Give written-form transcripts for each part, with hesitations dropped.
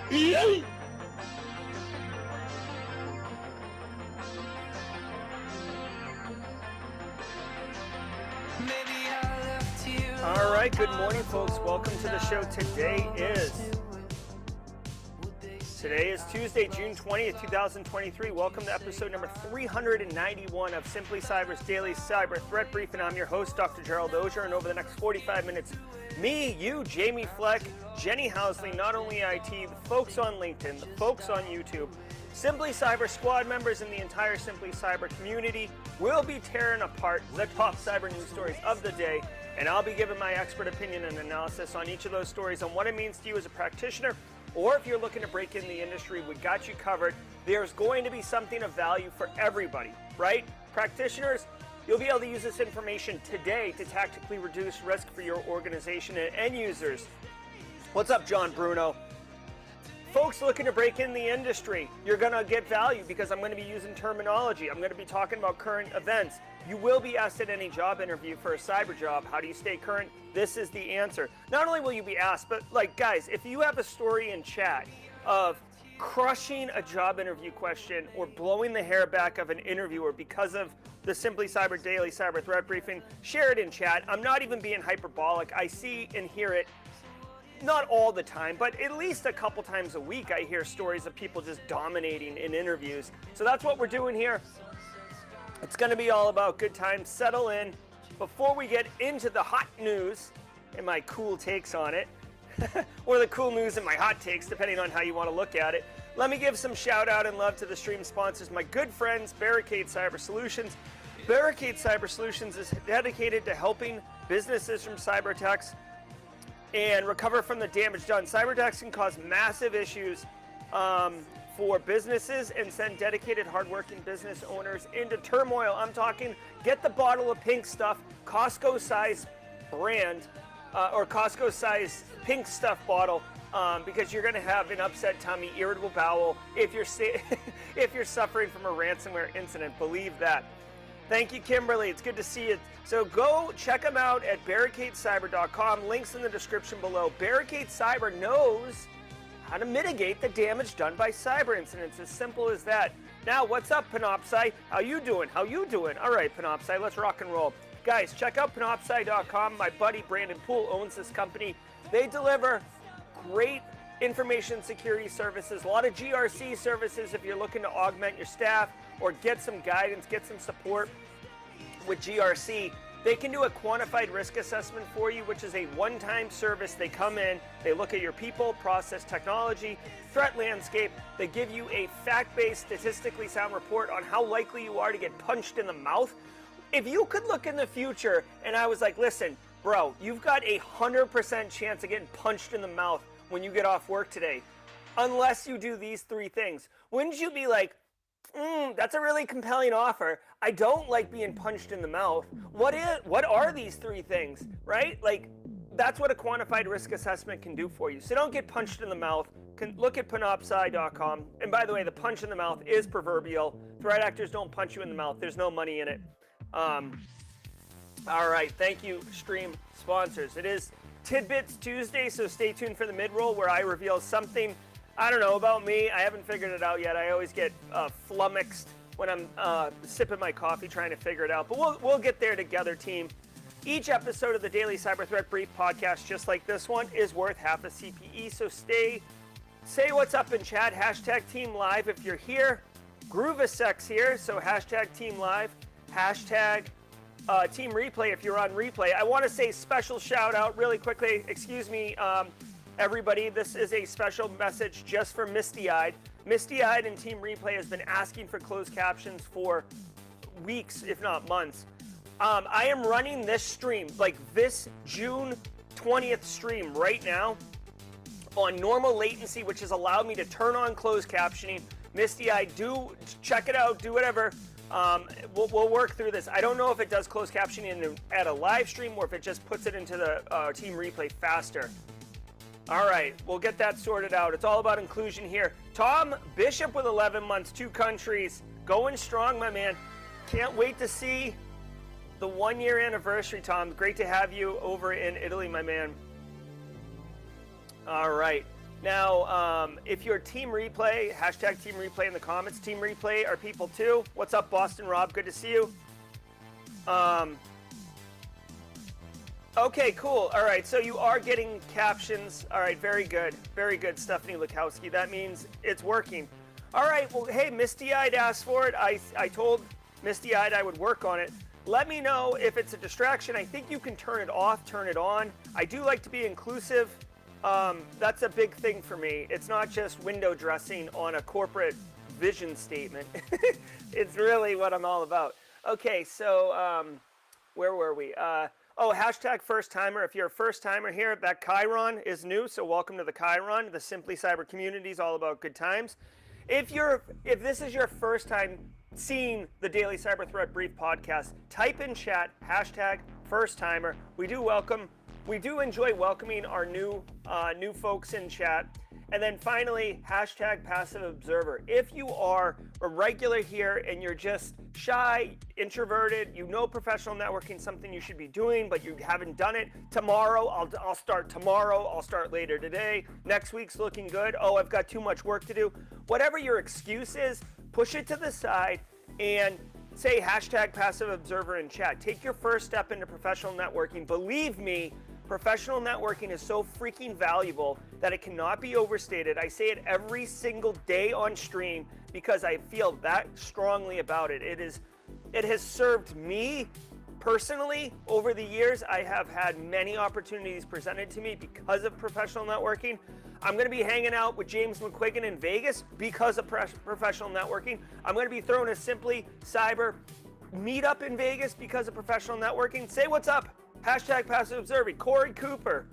All right, good morning, folks. Welcome to the show. Today is Tuesday, June 20th, 2023. Welcome to episode number 391 of Simply Cyber's Daily Cyber Threat Briefing. I'm your host, Dr. Gerald Auger, and over the next 45 minutes, me, you, Jamie Fleck, Jenny Housley, not only IT, the folks on LinkedIn, the folks on YouTube, Simply Cyber squad members and the entire Simply Cyber community will be tearing apart the top cyber news stories of the day, and I'll be giving my expert opinion and analysis on each of those stories on what it means to you as a practitioner, or if you're looking to break in the industry, we got you covered. There's going to be something of value for everybody, right? Practitioners, you'll be able to use this information today to tactically reduce risk for your organization and end users. What's up, John Bruno? Folks looking to break in the industry, you're going to get value because I'm going to be using terminology. I'm going to be talking about current events. You will be asked at any job interview for a cyber job, how do you stay current? This is the answer. Not only will you be asked, but like, guys, if you have a story in chat of crushing a job interview question or blowing the hair back of an interviewer because of the Simply Cyber Daily Cyber Threat Briefing, share it in chat. I'm not even being hyperbolic. I see and hear it. Not all the time, but at least a couple times a week I hear stories of people just dominating in interviews. So that's what we're doing here. It's going to be all about good times. Settle in. Before we get into the hot news and my cool takes on it, or the cool news and my hot takes, depending on how you want to look at it, let me give some shout out and love to the stream sponsors, my good friends, Barricade Cyber Solutions. Barricade Cyber Solutions is dedicated to helping businesses from cyber attacks and recover from the damage done. Cyber attacks can cause massive issues for businesses and send dedicated, hardworking business owners into turmoil. I'm talking, get the bottle of pink stuff, Costco size brand, or Costco size pink stuff bottle, because you're going to have an upset tummy, irritable bowel if you're if you're suffering from a ransomware incident. Believe that. Thank you, Kimberly. It's good to see you. So go check them out at barricadecyber.com. Links in the description below. Barricade Cyber knows how to mitigate the damage done by cyber incidents. As simple as that. Now, what's up, Panoptcy? How you doing? How you doing? All right, Panoptcy, let's rock and roll. Guys, check out Panoptcy.com. My buddy Brandon Poole owns this company. They deliver great information security services, a lot of GRC services if you're looking to augment your staff or get some guidance, get some support with GRC. They can do a quantified risk assessment for you, which is a one-time service. They come in, they look at your people, process, technology, threat landscape. They give you a fact-based, statistically sound report on how likely you are to get punched in the mouth. If you could look in the future and I was like, listen, bro, you've got a 100% chance of getting punched in the mouth when you get off work today, unless you do these three things. Wouldn't you be like, that's a really compelling offer. I don't like being punched in the mouth. What are these three things, right? Like, that's what a quantified risk assessment can do for you. So don't get punched in the mouth. Look at panoptcy.com. And by the way, the punch in the mouth is proverbial. Threat actors don't punch you in the mouth. There's no money in it. All right, thank you, stream sponsors. It is Tidbits Tuesday, so stay tuned for the Midroll where I reveal something, I don't know, about me. I haven't figured it out yet. I always get flummoxed when I'm sipping my coffee trying to figure it out. But we'll get there together, team. Each episode of the Daily Cyber Threat Brief podcast, just like this one, is worth half a CPE. So say what's up in chat. Hashtag Team Live if you're here. Groovasex here, so hashtag Team Live. Hashtag Team Replay if you're on replay. I want to say special shout out really quickly. Excuse me, everybody. This is a special message just for Misty Eyed. Misty Eyed and Team Replay has been asking for closed captions for weeks, if not months. I am running this stream, like this June 20th stream right now, on normal latency, which has allowed me to turn on closed captioning. Misty Eyed, do check it out, do whatever. We'll work through this. I don't know if it does closed captioning at a live stream or if it just puts it into the Team Replay faster. All right, we'll get that sorted out. It's all about inclusion here. Tom Bishop with 11 months, 2 countries. Going strong, my man. Can't wait to see the 1-year anniversary, Tom. Great to have you over in Italy, my man. All right. Now, if you're Team Replay, hashtag Team Replay in the comments. Team Replay are people too. What's up, Boston Rob? Good to see you. Okay, cool. All right, so you are getting captions. All right, very good. Very good, Stephanie Lukowski. That means it's working. All right, well, hey, Misty-Eyed asked for it. I told Misty-Eyed I would work on it. Let me know if it's a distraction. I think you can turn it off, turn it on. I do like to be inclusive. That's a big thing for me. It's not just window dressing on a corporate vision statement. It's really what I'm all about. Okay, so where were we? Hashtag first timer. If you're a first timer here, that Chiron is new, so welcome to the Chiron. The Simply Cyber community is all about good times. If this is your first time seeing the Daily Cyber Threat Brief podcast, type in chat hashtag first timer. We do enjoy welcoming our new folks in chat. And then finally, hashtag passive observer. If you are a regular here and you're just shy, introverted, you know professional networking is something you should be doing, but you haven't done it, tomorrow, I'll start tomorrow, I'll start later today, next week's looking good, oh, I've got too much work to do. Whatever your excuse is, push it to the side and say hashtag passive observer in chat. Take your first step into professional networking. Believe me, professional networking is so freaking valuable that it cannot be overstated. I say it every single day on stream because I feel that strongly about it. It has served me personally over the years. I have had many opportunities presented to me because of professional networking. I'm going to be hanging out with James McQuiggan in Vegas because of professional networking. I'm going to be throwing a Simply Cyber meetup in Vegas because of professional networking. Say what's up. Hashtag passive observer. Corey Cooper.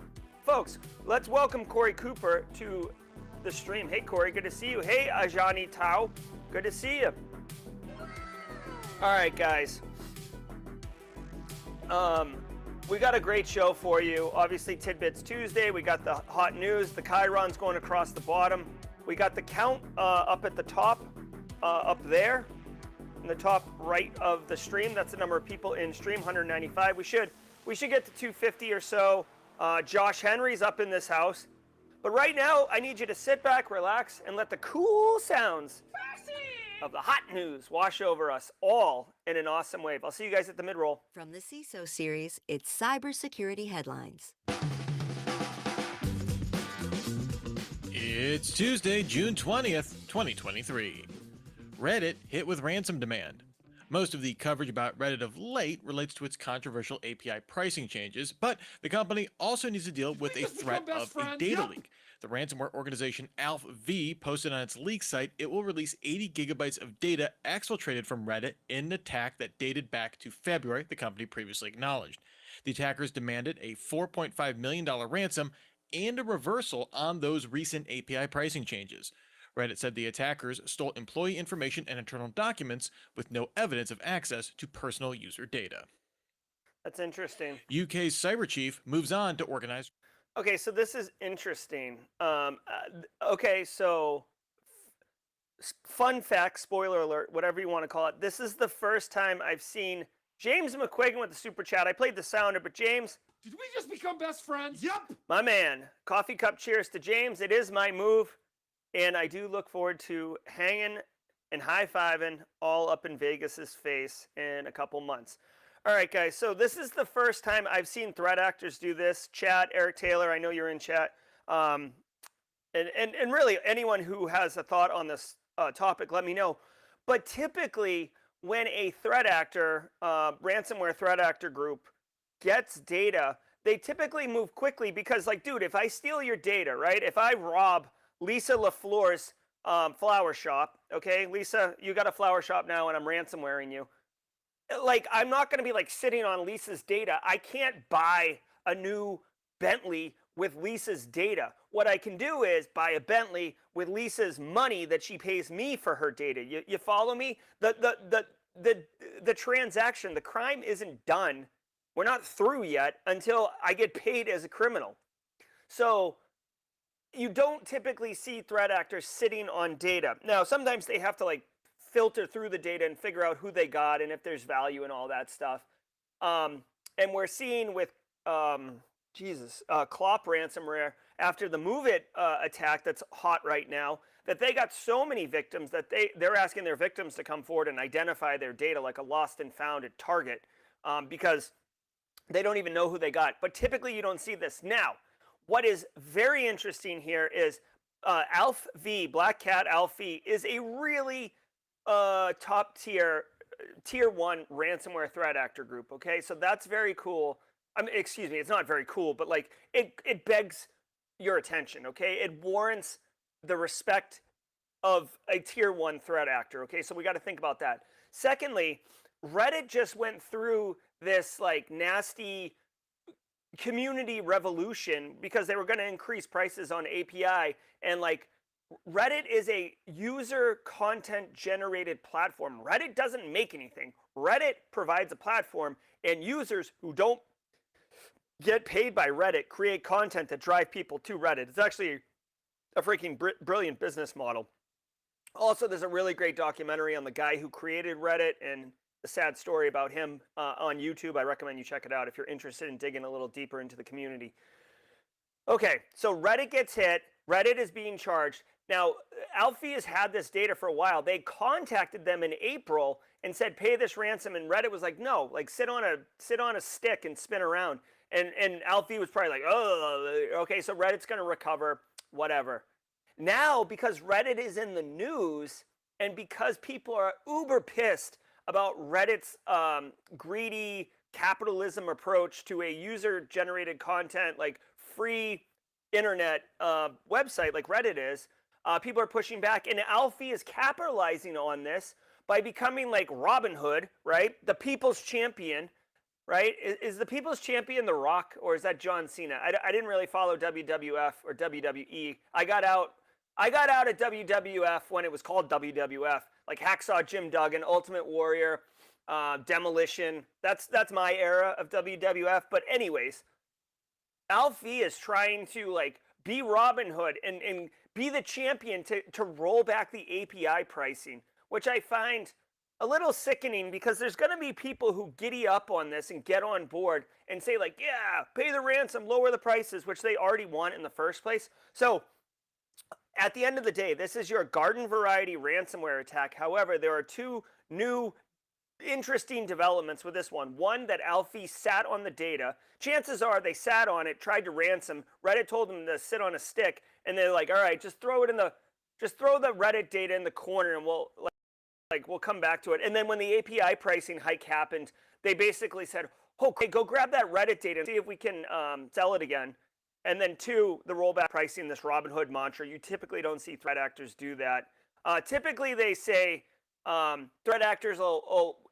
Folks, let's welcome Corey Cooper to the stream. Hey, Corey, good to see you. Hey, Ajani Tao, good to see you. All right, guys. We got a great show for you. Obviously, Tidbits Tuesday. We got the hot news. The Chiron's going across the bottom. We got the count up at the top, up there, in the top right of the stream. That's the number of people in stream, 195. We should get to 250 or so. Josh Henry's up in this house. But right now, I need you to sit back, relax, and let the cool sounds of the hot news wash over us all in an awesome wave. I'll see you guys at the Midroll. From the CISO series, it's cybersecurity headlines. It's Tuesday, June 20th, 2023. Reddit hit with ransom demand. Most of the coverage about Reddit of late relates to its controversial API pricing changes, but the company also needs to deal with a threat of a data leak. The ransomware organization ALPH-V posted on its leak site it will release 80 gigabytes of data exfiltrated from Reddit in an attack that dated back to February, the company previously acknowledged. The attackers demanded a $4.5 million ransom and a reversal on those recent API pricing changes. Reddit said the attackers stole employee information and internal documents with no evidence of access to personal user data. That's interesting. UK's cyber chief moves on to organize. Okay, so this is interesting. Okay, so fun fact, spoiler alert, whatever you want to call it. This is the first time I've seen James McQuiggan with the super chat. I played the sounder, but James. Did we just become best friends? Yep. My man. Coffee cup cheers to James. It is my move. And I do look forward to hanging and high-fiving all up in Vegas's face in a couple months. All right, guys, so this is the first time I've seen threat actors do this. Chat, Eric Taylor, I know you're in chat. And really, anyone who has a thought on this topic, let me know. But typically, when a threat actor, ransomware threat actor group gets data, they typically move quickly because, like, dude, if I steal your data, right? If I rob Lisa LaFleur's flower shop, okay? Lisa, you got a flower shop now and I'm ransomwaring you. Like, I'm not going to be like sitting on Lisa's data. I can't buy a new Bentley with Lisa's data. What I can do is buy a Bentley with Lisa's money that she pays me for her data. You follow me? The transaction, the crime isn't done. We're not through yet until I get paid as a criminal. So you don't typically see threat actors sitting on data. Now, sometimes they have to like filter through the data and figure out who they got and if there's value and all that stuff. And we're seeing with Jesus, Clop ransomware, after the Move It attack that's hot right now, that they got so many victims that they're asking their victims to come forward and identify their data like a lost and found at Target, because they don't even know who they got. But typically you don't see this. Now, what is very interesting here is Alf V, Black Cat Alf V, is a really top tier 1 ransomware threat actor group. Okay, so that's very cool. I mean, excuse me, it's not very cool, but like it begs your attention. Okay, it warrants the respect of a tier 1 threat actor. Okay, so we got to think about that. Secondly, Reddit just went through this like nasty community revolution because they were going to increase prices on API, and like Reddit is a user content generated platform. Reddit doesn't make anything. Reddit provides a platform, and users who don't get paid by Reddit create content that drive people to Reddit. It's actually a freaking brilliant business model. Also, there's a really great documentary on the guy who created Reddit and the sad story about him on YouTube. I recommend you check it out if you're interested in digging a little deeper into the community. Okay, so Reddit gets hit. Reddit is being charged. Now, Alfie has had this data for a while. They contacted them in April and said, pay this ransom. And Reddit was like, no, like sit on a stick and spin around. And Alfie was probably like, oh, okay, so Reddit's going to recover, whatever. Now, because Reddit is in the news and because people are uber pissed about Reddit's greedy capitalism approach to a user-generated content, like free internet website like Reddit is, people are pushing back. And Alfie is capitalizing on this by becoming like Robin Hood, right? The people's champion, right? Is the people's champion The Rock, or is that John Cena? I didn't really follow WWF or WWE. I got out at WWF when it was called WWF, like Hacksaw Jim Duggan, Ultimate Warrior, Demolition. That's my era of WWF. But anyways, Alfie is trying to like be Robin Hood and be the champion to roll back the API pricing, which I find a little sickening because there's going to be people who giddy up on this and get on board and say like, yeah, pay the ransom, lower the prices, which they already want in the first place. So at the end of the day, this is your garden variety ransomware attack. However, there are two new interesting developments with this one. One, that Alfie sat on the data. Chances are they sat on it, tried to ransom. Reddit told them to sit on a stick, and they're like, all right, just throw the Reddit data in the corner and we'll come back to it. And then when the API pricing hike happened, they basically said, okay, go grab that Reddit data and see if we can sell it again. And then two, the rollback pricing, this Robin Hood mantra. You typically don't see threat actors do that. Typically they say threat actors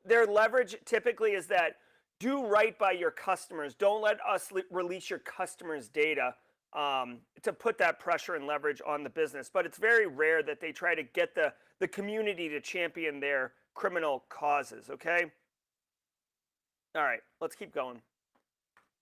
their leverage typically is that do right by your customers. Don't let us release your customers' data to put that pressure and leverage on the business. But it's very rare that they try to get the community to champion their criminal causes, okay? All right, let's keep going.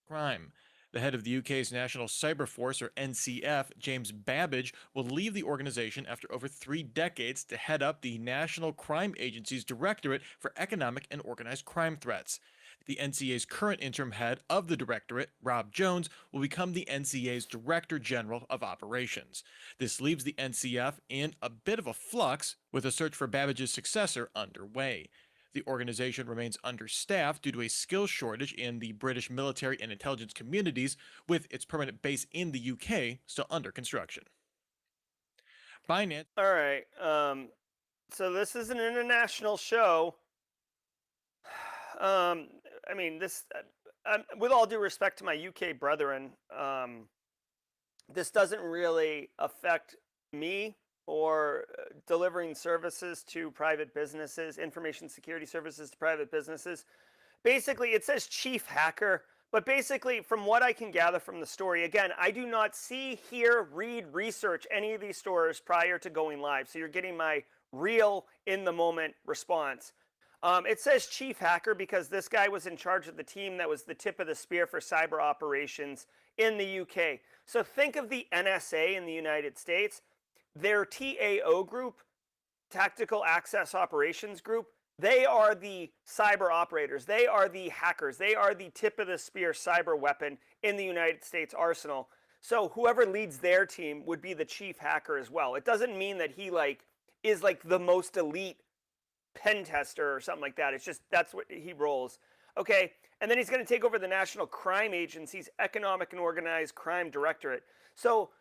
Crime. The head of the UK's National Cyber Force, or NCF, James Babbage, will leave the organization after over 3 decades to head up the National Crime Agency's Directorate for Economic and Organized Crime Threats. The NCA's current interim head of the directorate, Rob Jones, will become the NCA's Director General of Operations. This leaves the NCF in a bit of a flux, with a search for Babbage's successor underway. The organization remains understaffed due to a skills shortage in the British military and intelligence communities, with its permanent base in the UK still under construction. Binance. All right. So this is an international show. I mean, this, with all due respect to my UK brethren, this doesn't really affect me or delivering services to private businesses, information security services to private businesses. Basically, it says chief hacker, but basically, from what I can gather from the story, again, I do not see, hear, read, research any of these stores prior to going live. So you're getting my real, in-the-moment response. It says chief hacker because this guy was in charge of the team that was the tip of the spear for cyber operations in the UK. So think of the NSA in the United States. Their TAO group, Tactical Access Operations Group, They are the cyber operators. They are the hackers. They are the tip of the spear cyber weapon in the United States arsenal. So whoever leads their team would be the chief hacker as well. It doesn't mean that he is the most elite pen tester or something like that. It's just that's what he rolls. Okay, and then he's going to take over the National Crime Agency's Economic and Organized Crime Directorate. So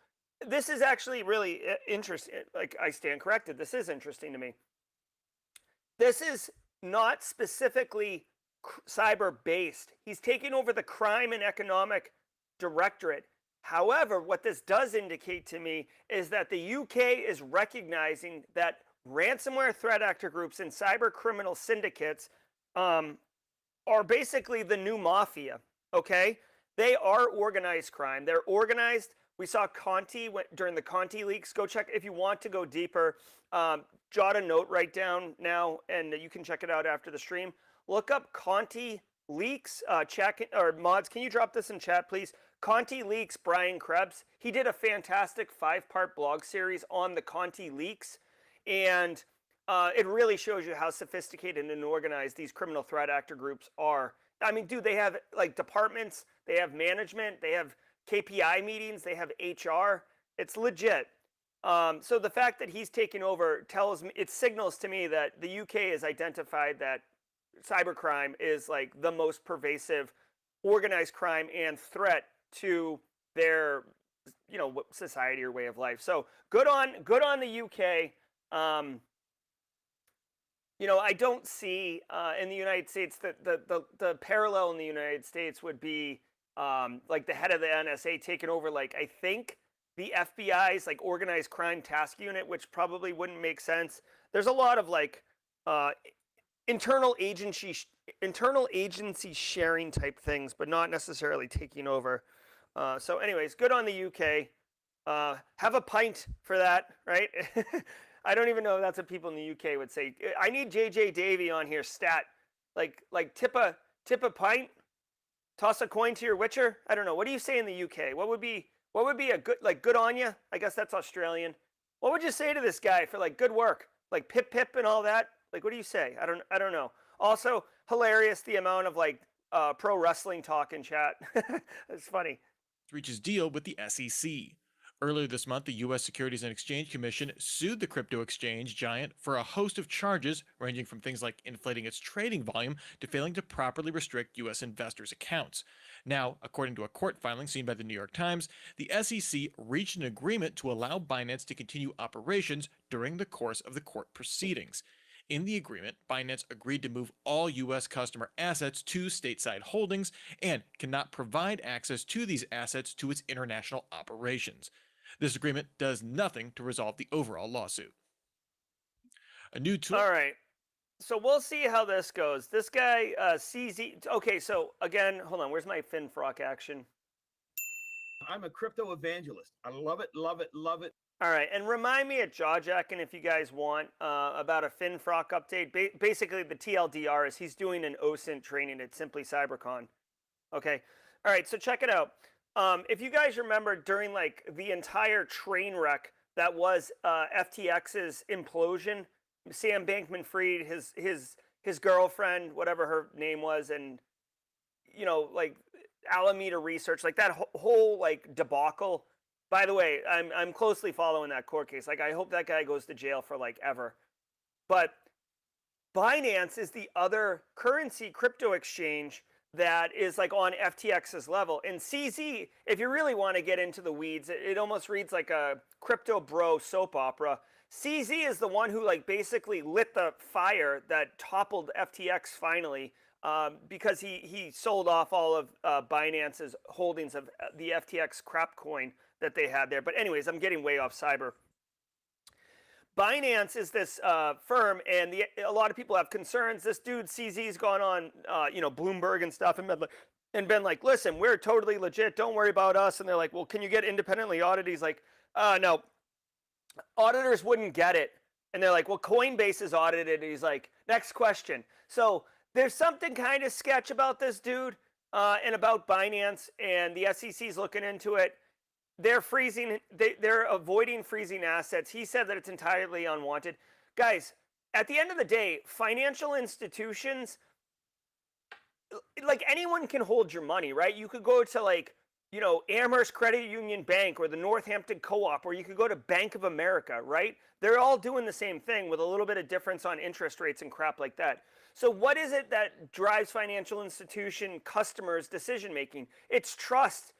this is actually really interesting. Like, I stand corrected. This is interesting to me. This is not specifically cyber based. He's taking over the Crime and Economic Directorate. However, what this does indicate to me is that the UK is recognizing that ransomware threat actor groups and cyber criminal syndicates are basically the new mafia. Okay, they are organized crime. They're organized. We saw Conti during the Conti leaks. Go check if you want to go deeper. Jot a note right down now, and you can check it out after the stream. Look up Conti leaks. Chat or mods, can you drop this in chat, please? Conti leaks. Brian Krebs. He did a fantastic 5-part blog series on the Conti leaks, and it really shows you how sophisticated and organized these criminal threat actor groups are. I mean, dude, they have like departments, they have management, they have KPI meetings, they have HR. It's legit. So the fact that he's taking over tells me, it signals to me that the UK has identified that cybercrime is like the most pervasive organized crime and threat to their, society or way of life. So good on the UK. I don't see in the United States that the parallel in the United States would be like the head of the NSA taking over, like, I think the FBI's like organized crime task unit, which probably wouldn't make sense. There's a lot of like internal agency sharing type things, but not necessarily taking over. So anyways, good on the UK. Have a pint for that, right? I don't even know if that's what people in the UK would say. I need JJ Davey on here stat. Like tip a pint, toss a coin to your witcher. I don't know. What do you say in the UK? What would be a good, like, good on you? I guess that's Australian. What would you say to this guy for like good work? Like pip and all that? Like, what do you say? I don't know. Also, hilarious the amount of like pro wrestling talk in chat. It's funny. Reaches deal with the SEC. Earlier this month, the U.S. Securities and Exchange Commission sued the crypto exchange giant for a host of charges ranging from things like inflating its trading volume to failing to properly restrict U.S. investors' accounts. Now, according to a court filing seen by the New York Times, the SEC reached an agreement to allow Binance to continue operations during the course of the court proceedings. In the agreement, Binance agreed to move all U.S. customer assets to stateside holdings and cannot provide access to these assets to its international operations. This agreement does nothing to resolve the overall lawsuit. A new tool. All right. So we'll see how this goes. This guy, CZ. Okay, so again, hold on. Where's my FinFrock action? I'm a crypto evangelist. I love it, love it, love it. All right, and remind me at Jawjacking if you guys want about a FinFrock update. Basically, the TLDR is he's doing an OSINT training at Simply CyberCon. Okay. All right, so check it out. If you guys remember during like the entire train wreck that was FTX's implosion, Sam Bankman-Fried, his girlfriend, whatever her name was, and like Alameda Research, like that whole like debacle. By the way, I'm closely following that court case. Like, I hope that guy goes to jail for like ever. But Binance is the other currency crypto exchange that is like on FTX's level. And CZ, if you really want to get into the weeds, it almost reads like a crypto bro soap opera. CZ is the one who like basically lit the fire that toppled FTX finally, because he sold off all of Binance's holdings of the FTX crap coin that they had there. But anyways, I'm getting way off cyber. Binance is this firm, and a lot of people have concerns. This dude CZ's gone on, Bloomberg and stuff, and been like, "Listen, we're totally legit. Don't worry about us." And they're like, "Well, can you get independently audited?" He's like, "No, auditors wouldn't get it." And they're like, "Well, Coinbase is audited." And he's like, "Next question." So there's something kind of sketch about this dude and about Binance, and the SEC's looking into it. They're freezing. They're avoiding freezing assets. He said that it's entirely unwanted. Guys, at the end of the day, financial institutions, like anyone can hold your money, right? You could go to like, Amherst Credit Union Bank or the Northampton Co-op, or you could go to Bank of America, right? They're all doing the same thing with a little bit of difference on interest rates and crap like that. So what is it that drives financial institution customers' decision making? It's trust.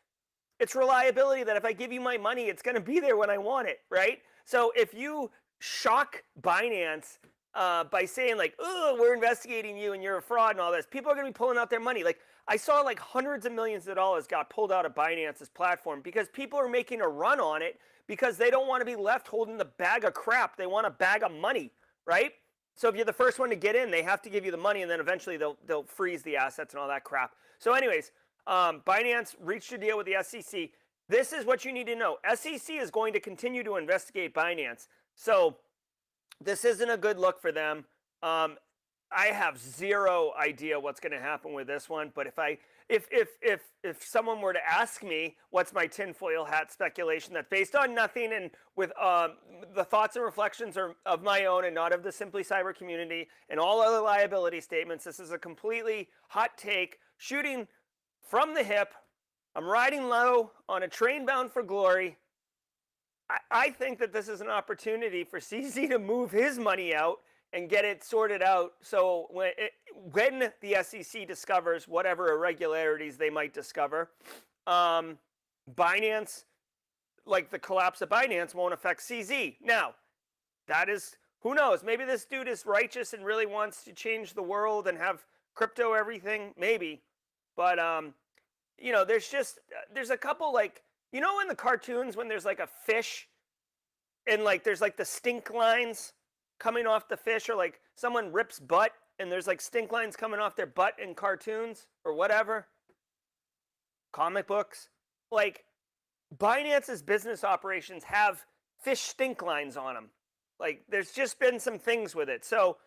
It's reliability, that if I give you my money, it's going to be there when I want it, right? So if you shock Binance by saying like, oh, we're investigating you and you're a fraud and all this, people are going to be pulling out their money. Like, I saw like hundreds of millions of dollars got pulled out of Binance's platform because people are making a run on it because they don't want to be left holding the bag of crap. They want a bag of money, right? So if you're the first one to get in, they have to give you the money, and then eventually they'll freeze the assets and all that crap. So anyways, Binance reached a deal with the SEC. This is what you need to know. SEC is going to continue to investigate Binance. So this isn't a good look for them. I have zero idea what's going to happen with this one, but if someone were to ask me what's my tinfoil hat speculation that's based on nothing and with the thoughts and reflections are of my own and not of the Simply Cyber community and all other liability statements, this is a completely hot take, shooting from the hip. I'm riding low on a train bound for glory. I think that this is an opportunity for CZ to move his money out and get it sorted out. So when the SEC discovers whatever irregularities they might discover, Binance, like the collapse of Binance, won't affect CZ. Now, that is, who knows? Maybe this dude is righteous and really wants to change the world and have crypto everything. Maybe. But, there's a couple, like, in the cartoons when there's like a fish and like there's like the stink lines coming off the fish, or like someone rips butt and there's like stink lines coming off their butt in cartoons or whatever, comic books. Like, Binance's business operations have fish stink lines on them. Like, there's just been some things with it. So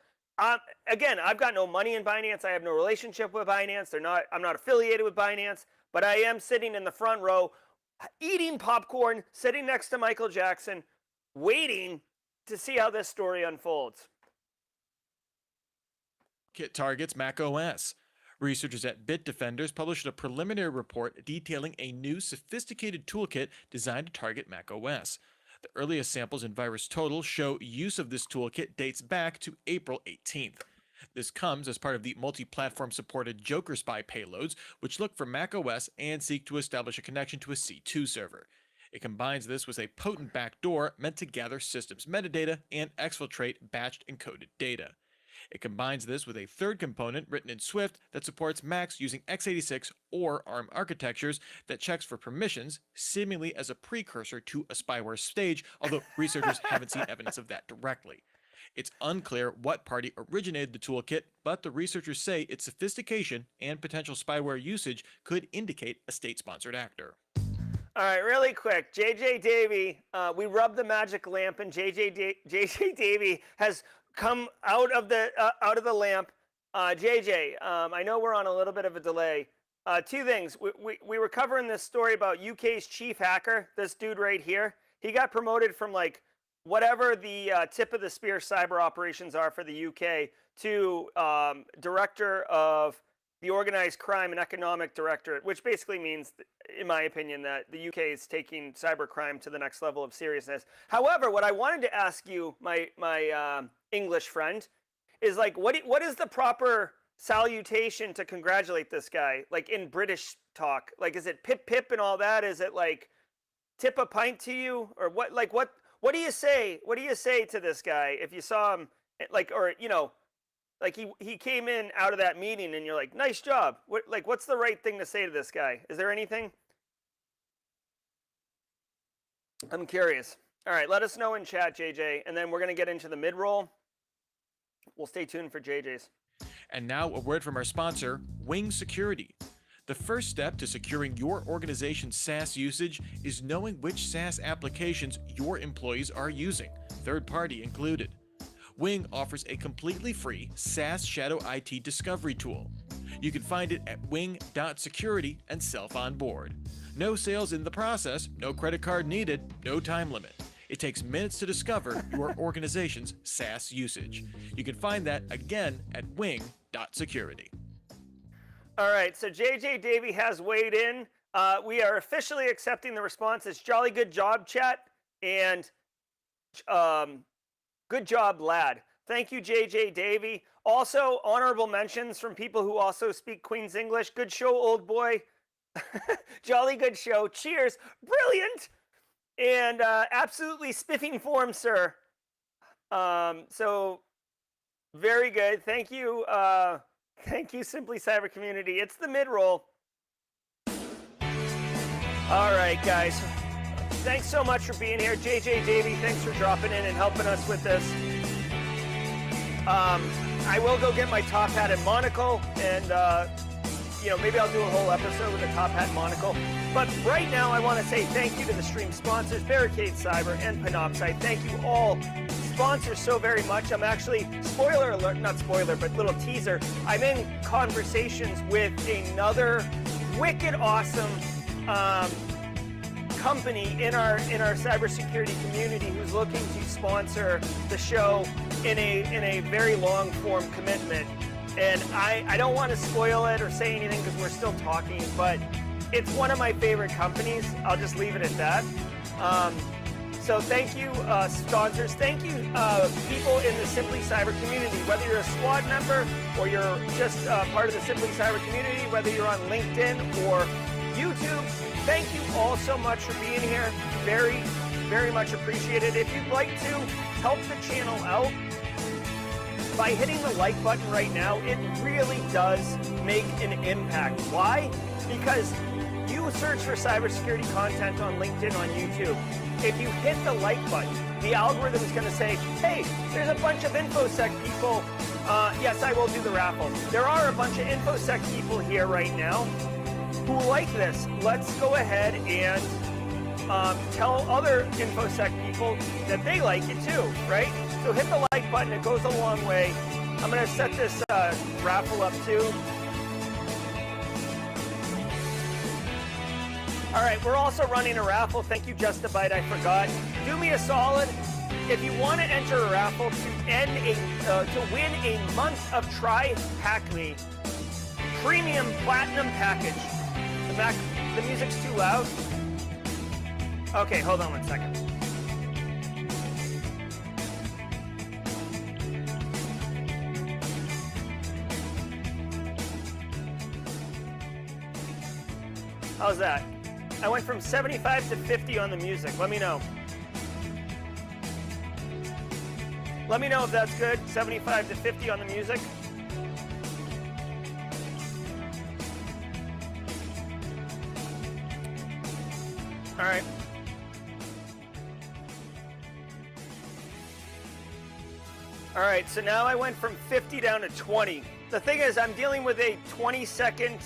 again, I've got no money in Binance. I have no relationship with Binance. I'm not affiliated with Binance, but I am sitting in the front row eating popcorn, sitting next to Michael Jackson, waiting to see how this story unfolds. Kit targets Mac OS. Researchers at Bitdefenders published a preliminary report detailing a new sophisticated toolkit designed to target Mac OS. The earliest samples in VirusTotal show use of this toolkit dates back to April 18th. This comes as part of the multi-platform supported Joker Spy payloads, which look for Mac OS and seek to establish a connection to a C2 server. It combines this with a potent backdoor meant to gather systems metadata and exfiltrate batched encoded data. It combines this with a third component written in Swift that supports Macs using x86 or ARM architectures that checks for permissions, seemingly as a precursor to a spyware stage, although researchers haven't seen evidence of that directly. It's unclear what party originated the toolkit, but the researchers say its sophistication and potential spyware usage could indicate a state-sponsored actor. All right, really quick. JJ Davey, we rubbed the magic lamp, and JJ Davey has come out of the lamp. JJ, I know we're on a little bit of a delay. Two things. We were covering this story about UK's chief hacker, this dude right here. He got promoted from like whatever the tip of the spear cyber operations are for the UK to director of the Organized Crime and Economic Directorate, which basically means, in my opinion, that the UK is taking cybercrime to the next level of seriousness. However, what I wanted to ask you, my English friend, is like, what is the proper salutation to congratulate this guy, like in British talk? Like, is it pip pip and all that? Is it like tip a pint to you, or what? Like, what do you say? What do you say to this guy if you saw him, like, or like he came in out of that meeting and you're like, nice job. What's the right thing to say to this guy? Is there anything? I'm curious. All right, let us know in chat, JJ, and then we're going to get into the mid-roll. We'll stay tuned for JJ's. And now a word from our sponsor, Wing Security. The first step to securing your organization's SaaS usage is knowing which SaaS applications your employees are using, third-party included. Wing offers a completely free SaaS Shadow IT discovery tool. You can find it at wing.security and self-onboard. No sales in the process, no credit card needed, no time limit. It takes minutes to discover your organization's SaaS usage. You can find that again at wing.security. All right, so JJ Davey has weighed in. We are officially accepting the responses. Jolly good job, chat, and good job, lad. Thank you, JJ Davey. Also, honorable mentions from people who also speak Queen's English. Good show, old boy. Jolly good show. Cheers. Brilliant. And absolutely spiffing form, sir. So very good. Thank you. Thank you, Simply Cyber community. It's the Midroll. All right, guys. Thanks so much for being here. JJ Davey, thanks for dropping in and helping us with this. I will go get my top hat and monocle, and maybe I'll do a whole episode with a top hat monocle. But right now, I want to say thank you to the stream sponsors, Barricade Cyber and Panoptcy. Thank you all, sponsors, so very much. I'm actually, spoiler alert, not spoiler, but little teaser. I'm in conversations with another wicked awesome company in our cybersecurity community who's looking to sponsor the show in a very long form commitment. And I don't want to spoil it or say anything because we're still talking, but it's one of my favorite companies. I'll just leave it at that. So thank you, sponsors. Thank you, people in the Simply Cyber community, whether you're a squad member or you're just part of the Simply Cyber community, whether you're on LinkedIn or YouTube. Thank you all so much for being here. Very, very much appreciated. If you'd like to help the channel out by hitting the like button right now, it really does make an impact. Why? Because you search for cybersecurity content on LinkedIn, on YouTube. If you hit the like button, the algorithm is going to say, hey, there's a bunch of InfoSec people. Yes, I will do the raffle. There are a bunch of InfoSec people here right now who like this. Let's go ahead and tell other InfoSec people that they like it too, right? So hit the like button, it goes a long way. I'm gonna set this raffle up too. All right, we're also running a raffle. Thank you, Justified, I forgot. Do me a solid. If you want to enter a raffle to win a month of Try Hack Me Premium Platinum Package. The music's too loud. Okay, hold on one second. How's that? I went from 75 to 50 on the music. Let me know. Let me know if that's good. 75 to 50 on the music. All right. All right, so now I went from 50 down to 20. The thing is, I'm dealing with a 20-second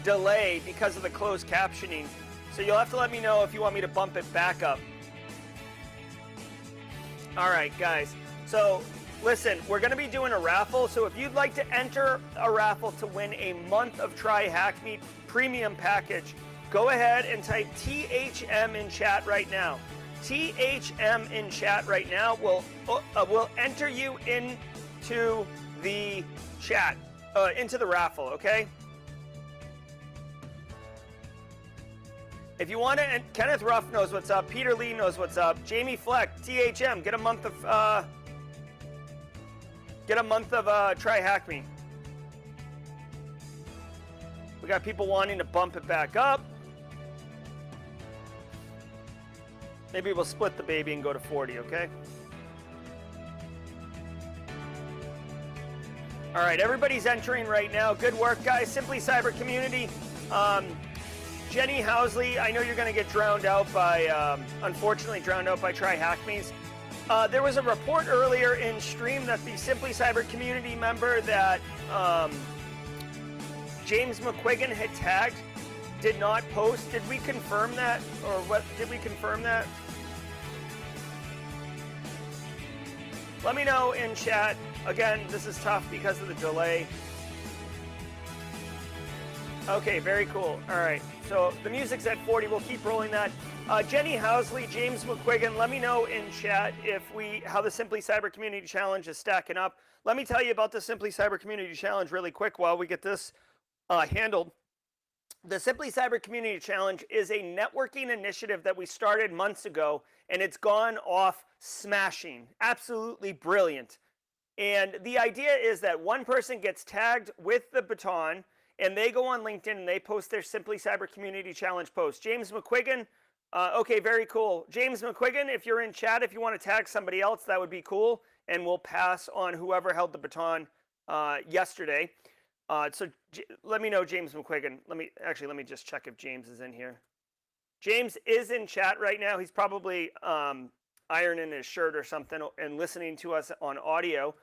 delay because of the closed captioning. So you'll have to let me know if you want me to bump it back up. All right, guys. So listen, we're going to be doing a raffle. So if you'd like to enter a raffle to win a month of Try Hack Me Premium Package, go ahead and type THM in chat right now. THM in chat right now will enter you into the chat, into the raffle, okay? If you want to, Kenneth Ruff knows what's up. Peter Lee knows what's up. Jamie Fleck, THM, get a month of Try Hack Me. We got people wanting to bump it back up. Maybe we'll split the baby and go to 40, okay? All right, everybody's entering right now. Good work, guys. Simply Cyber community. Jenny Housley, I know you're going to get drowned out by, unfortunately, drowned out by Try Hack Me's. There was a report earlier in stream that the Simply Cyber community member that James McQuiggan had tagged did not post. Did we confirm that? Or what? Did we confirm that? Let me know in chat. Again, this is tough because of the delay. Okay, very cool. All right, so the music's at 40. We'll keep rolling that. Jenny Housley, James McQuiggan, let me know in chat how the Simply Cyber Community Challenge is stacking up. Let me tell you about the Simply Cyber Community Challenge really quick while we get this handled. The Simply Cyber Community Challenge is a networking initiative that we started months ago, and it's gone off smashing. Absolutely brilliant. And the idea is that one person gets tagged with the baton, and they go on LinkedIn and they post their Simply Cyber Community Challenge post. James McQuiggan, okay, very cool. James McQuiggan, if you're in chat, if you want to tag somebody else, that would be cool. And we'll pass on whoever held the baton yesterday. Let me know, James McQuiggan. Let me just check if James is in here. James is in chat right now. He's probably ironing his shirt or something and listening to us on audio.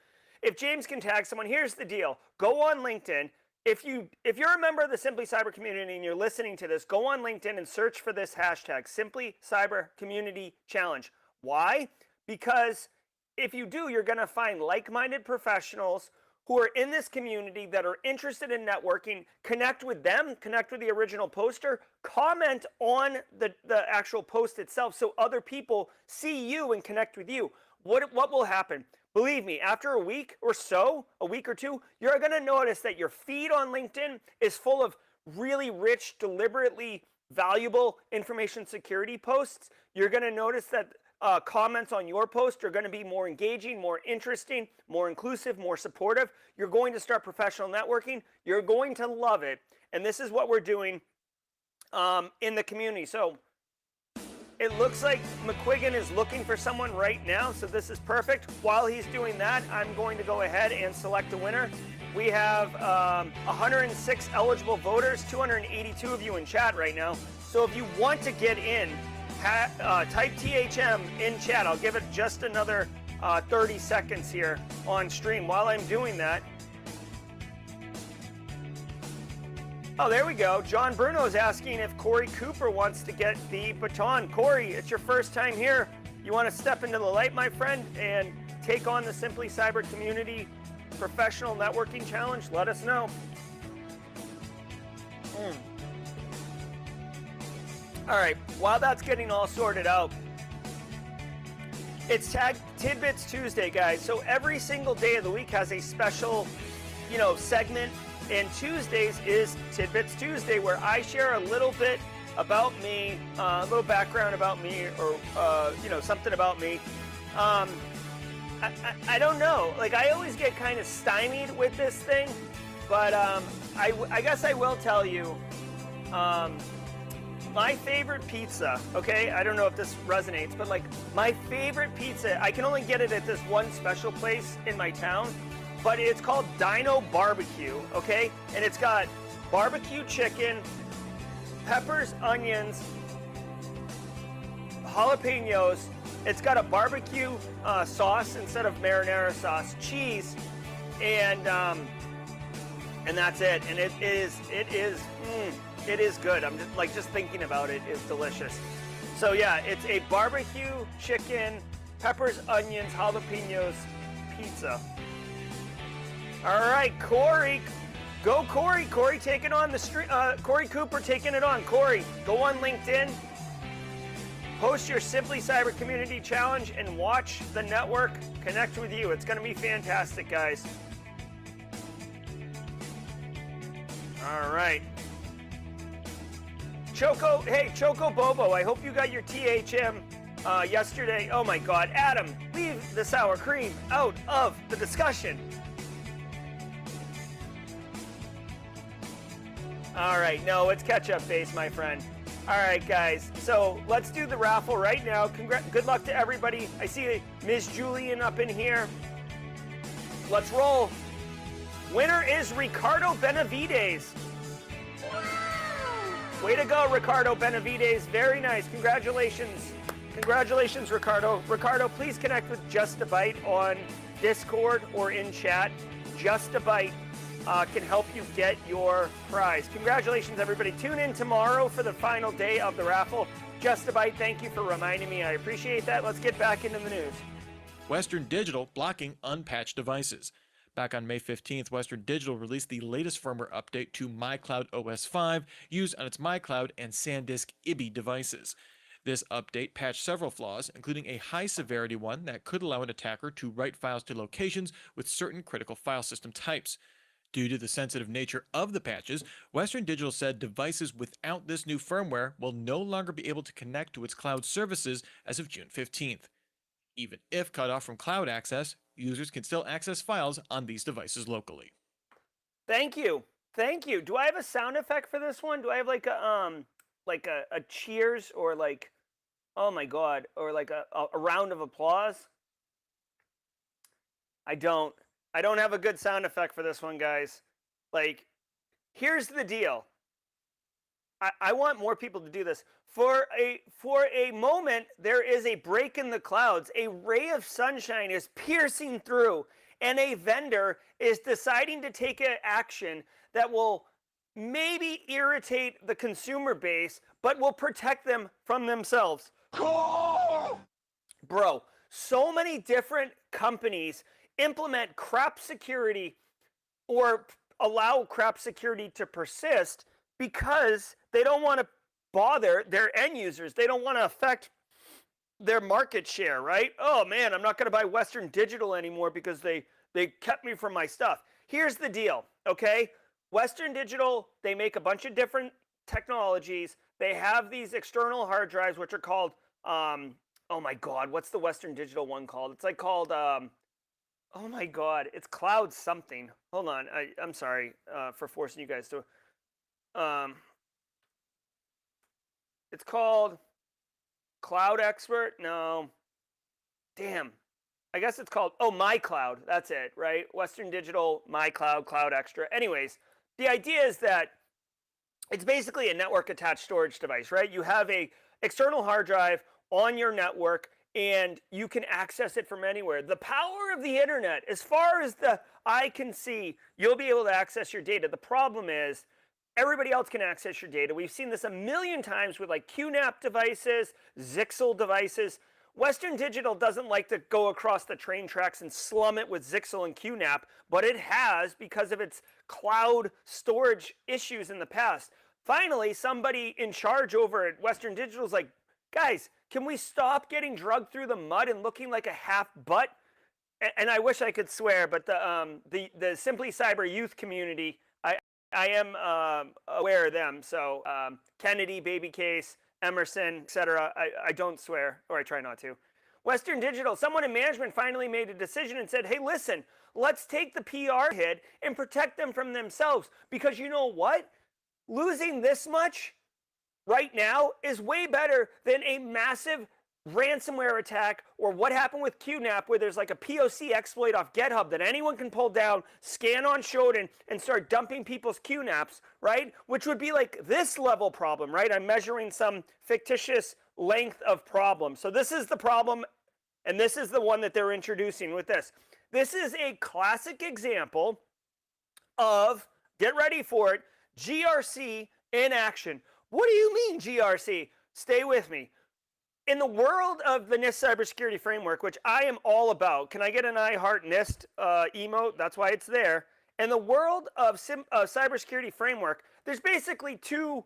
If James can tag someone, here's the deal. Go on LinkedIn. If you're a member of the Simply Cyber community and you're listening to this, go on LinkedIn and search for this hashtag, Simply Cyber Community Challenge. Why? Because if you do, you're going to find like-minded professionals who are in this community that are interested in networking. Connect with them, connect with the original poster, comment on the actual post itself so other people see you and connect with you. What will happen? Believe me, after a week or so, a week or two, you're going to notice that your feed on LinkedIn is full of really rich, deliberately valuable information security posts. You're going to notice that comments on your post are going to be more engaging, more interesting, more inclusive, more supportive. You're going to start professional networking. You're going to love it. And this is what we're doing in the community. So it looks like McQuiggan is looking for someone right now, so this is perfect. While he's doing that, I'm going to go ahead and select a winner. We have 106 eligible voters, 282 of you in chat right now. So if you want to get in, type THM in chat. I'll give it just another 30 seconds here on stream. While I'm doing that, oh, there we go. John Bruno is asking if Corey Cooper wants to get the baton. Corey, it's your first time here. You want to step into the light, my friend, and take on the Simply Cyber Community Professional Networking Challenge? Let us know. All right, while that's getting all sorted out, it's tagged Tidbits Tuesday, guys. So every single day of the week has a special, segment. And Tuesdays is Tidbits Tuesday, where I share a little bit about me, a little background about me, or something about me. I don't know. Like, I always get kind of stymied with this thing, but I guess I will tell you. My favorite pizza, okay? I don't know if this resonates, but like my favorite pizza, I can only get it at this one special place in my town, but it's called Dino Barbecue, okay? And it's got barbecue chicken, peppers, onions, jalapenos. It's got a barbecue sauce instead of marinara sauce, cheese, and that's it. And it is good. I'm just thinking about it is delicious. So yeah, it's a barbecue chicken, peppers, onions, jalapenos pizza. All right, Corey, go Corey. Corey taking on the street. Corey Cooper taking it on. Corey, go on LinkedIn, post your Simply Cyber Community Challenge, and watch the network connect with you. It's going to be fantastic, guys. All right. Choco, hey, Choco Bobo, I hope you got your THM yesterday. Oh my God, Adam, leave the sour cream out of the discussion. All right, no, it's catch-up base, my friend. All right, guys, so let's do the raffle right now. Good luck to everybody. I see Ms. Julian up in here. Let's roll. Winner is Ricardo Benavides. Way to go, Ricardo Benavides. Very nice. Congratulations. Congratulations, Ricardo. Ricardo, please connect with Just a Byte on Discord or in chat. Just a Byte can help you get your prize. Congratulations, everybody. Tune in tomorrow for the final day of the raffle. Just a Byte, thank you for reminding me. I appreciate that. Let's get back into the news. Western Digital blocking unpatched devices. Back on May 15th, Western Digital released the latest firmware update to MyCloud OS 5 used on its MyCloud and SanDisk IBI devices. This update patched several flaws, including a high-severity one that could allow an attacker to write files to locations with certain critical file system types. Due to the sensitive nature of the patches, Western Digital said devices without this new firmware will no longer be able to connect to its cloud services as of June 15th. Even if cut off from cloud access, users can still access files on these devices locally. Thank you. Thank you. Do I have a sound effect for this one? Do I have like a cheers or like, oh my God, or like a round of applause? I don't have a good sound effect for this one, guys. Like, here's the deal. I want more people to do this. For a moment, there is a break in the clouds. A ray of sunshine is piercing through, and a vendor is deciding to take an action that will maybe irritate the consumer base, but will protect them from themselves. Bro, so many different companies implement crap security or allow crap security to persist because they don't want to bother their end users. They don't want to affect their market share, right? Oh man, I'm not going to buy Western Digital anymore because they kept me from my stuff. Here's the deal, okay? Western Digital, they make a bunch of different technologies. They have these external hard drives, which are called, oh my God, what's the Western Digital one called? It's like called, oh my God, it's cloud something. Hold on, I'm sorry for forcing you guys to, it's called Cloud Expert. No, damn. I guess it's called, oh, My Cloud. That's it, right? Western Digital, My Cloud, Cloud Extra. Anyways, the idea is that it's basically a network attached storage device, right? You have a external hard drive on your network and you can access it from anywhere. The power of the internet, as far as the eye can see, you'll be able to access your data. The problem is everybody else can access your data. We've seen this a million times with like QNAP devices, Zixel devices. Western Digital doesn't like to go across the train tracks and slum it with Zixel and QNAP, but it has because of its cloud storage issues in the past. Finally, somebody in charge over at Western Digital is like, guys, can we stop getting drugged through the mud and looking like a half butt? And I wish I could swear, but the Simply Cyber youth community, I am aware of them. So Kennedy, Baby Case, Emerson, etc. I don't swear, or I try not to. Western Digital, someone in management finally made a decision and said, hey, listen, let's take the PR hit and protect them from themselves. Because you know what? Losing this much right now is way better than a massive ransomware attack or what happened with QNAP where there's like a POC exploit off GitHub that anyone can pull down, scan on Shodan, and start dumping people's QNAPs, right? Which would be like this level problem, right? I'm measuring some fictitious length of problem. So this is the problem, and this is the one that they're introducing with this. This is a classic example of, get ready for it, GRC in action. What do you mean GRC? Stay with me. In the world of the NIST cybersecurity framework, which I am all about, can I get an I heart NIST emote? That's why it's there. In the world of cybersecurity framework, there's basically two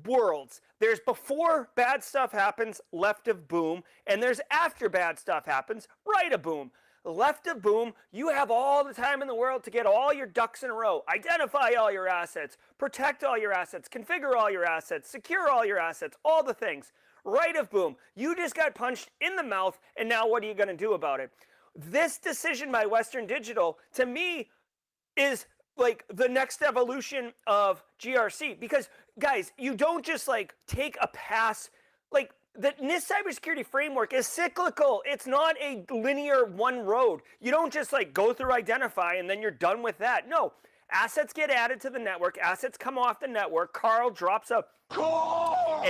worlds. There's before bad stuff happens, left of boom, and there's after bad stuff happens, right of boom. Left of boom, you have all the time in the world to get all your ducks in a row, identify all your assets, protect all your assets, configure all your assets, secure all your assets, all the things. Right of boom, you just got punched in the mouth, and now what are you going to do about it? This decision by Western Digital, to me, is like the next evolution of GRC. Because, guys, you don't just like take a pass. Like, the NIST cybersecurity framework is cyclical. It's not a linear one road. You don't just like go through identify and then you're done with that. No, assets get added to the network. Assets come off the network. Carl drops an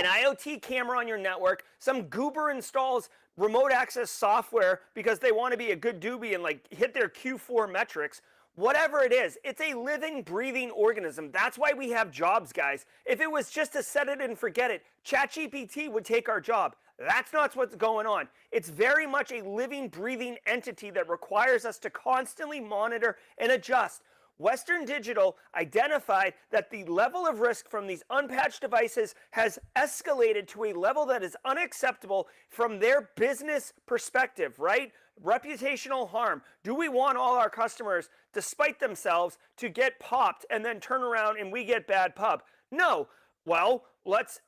IoT camera on your network. Some goober installs remote access software because they want to be a good doobie and like hit their Q4 metrics. Whatever it is, it's a living, breathing organism. That's why we have jobs, guys. If it was just to set it and forget it, ChatGPT would take our job. That's not what's going on. It's very much a living, breathing entity that requires us to constantly monitor and adjust. Western Digital identified that the level of risk from these unpatched devices has escalated to a level that is unacceptable from their business perspective, right? Reputational harm. Do we want all our customers, despite themselves, to get popped and then turn around and we get bad pub? No. Well, let's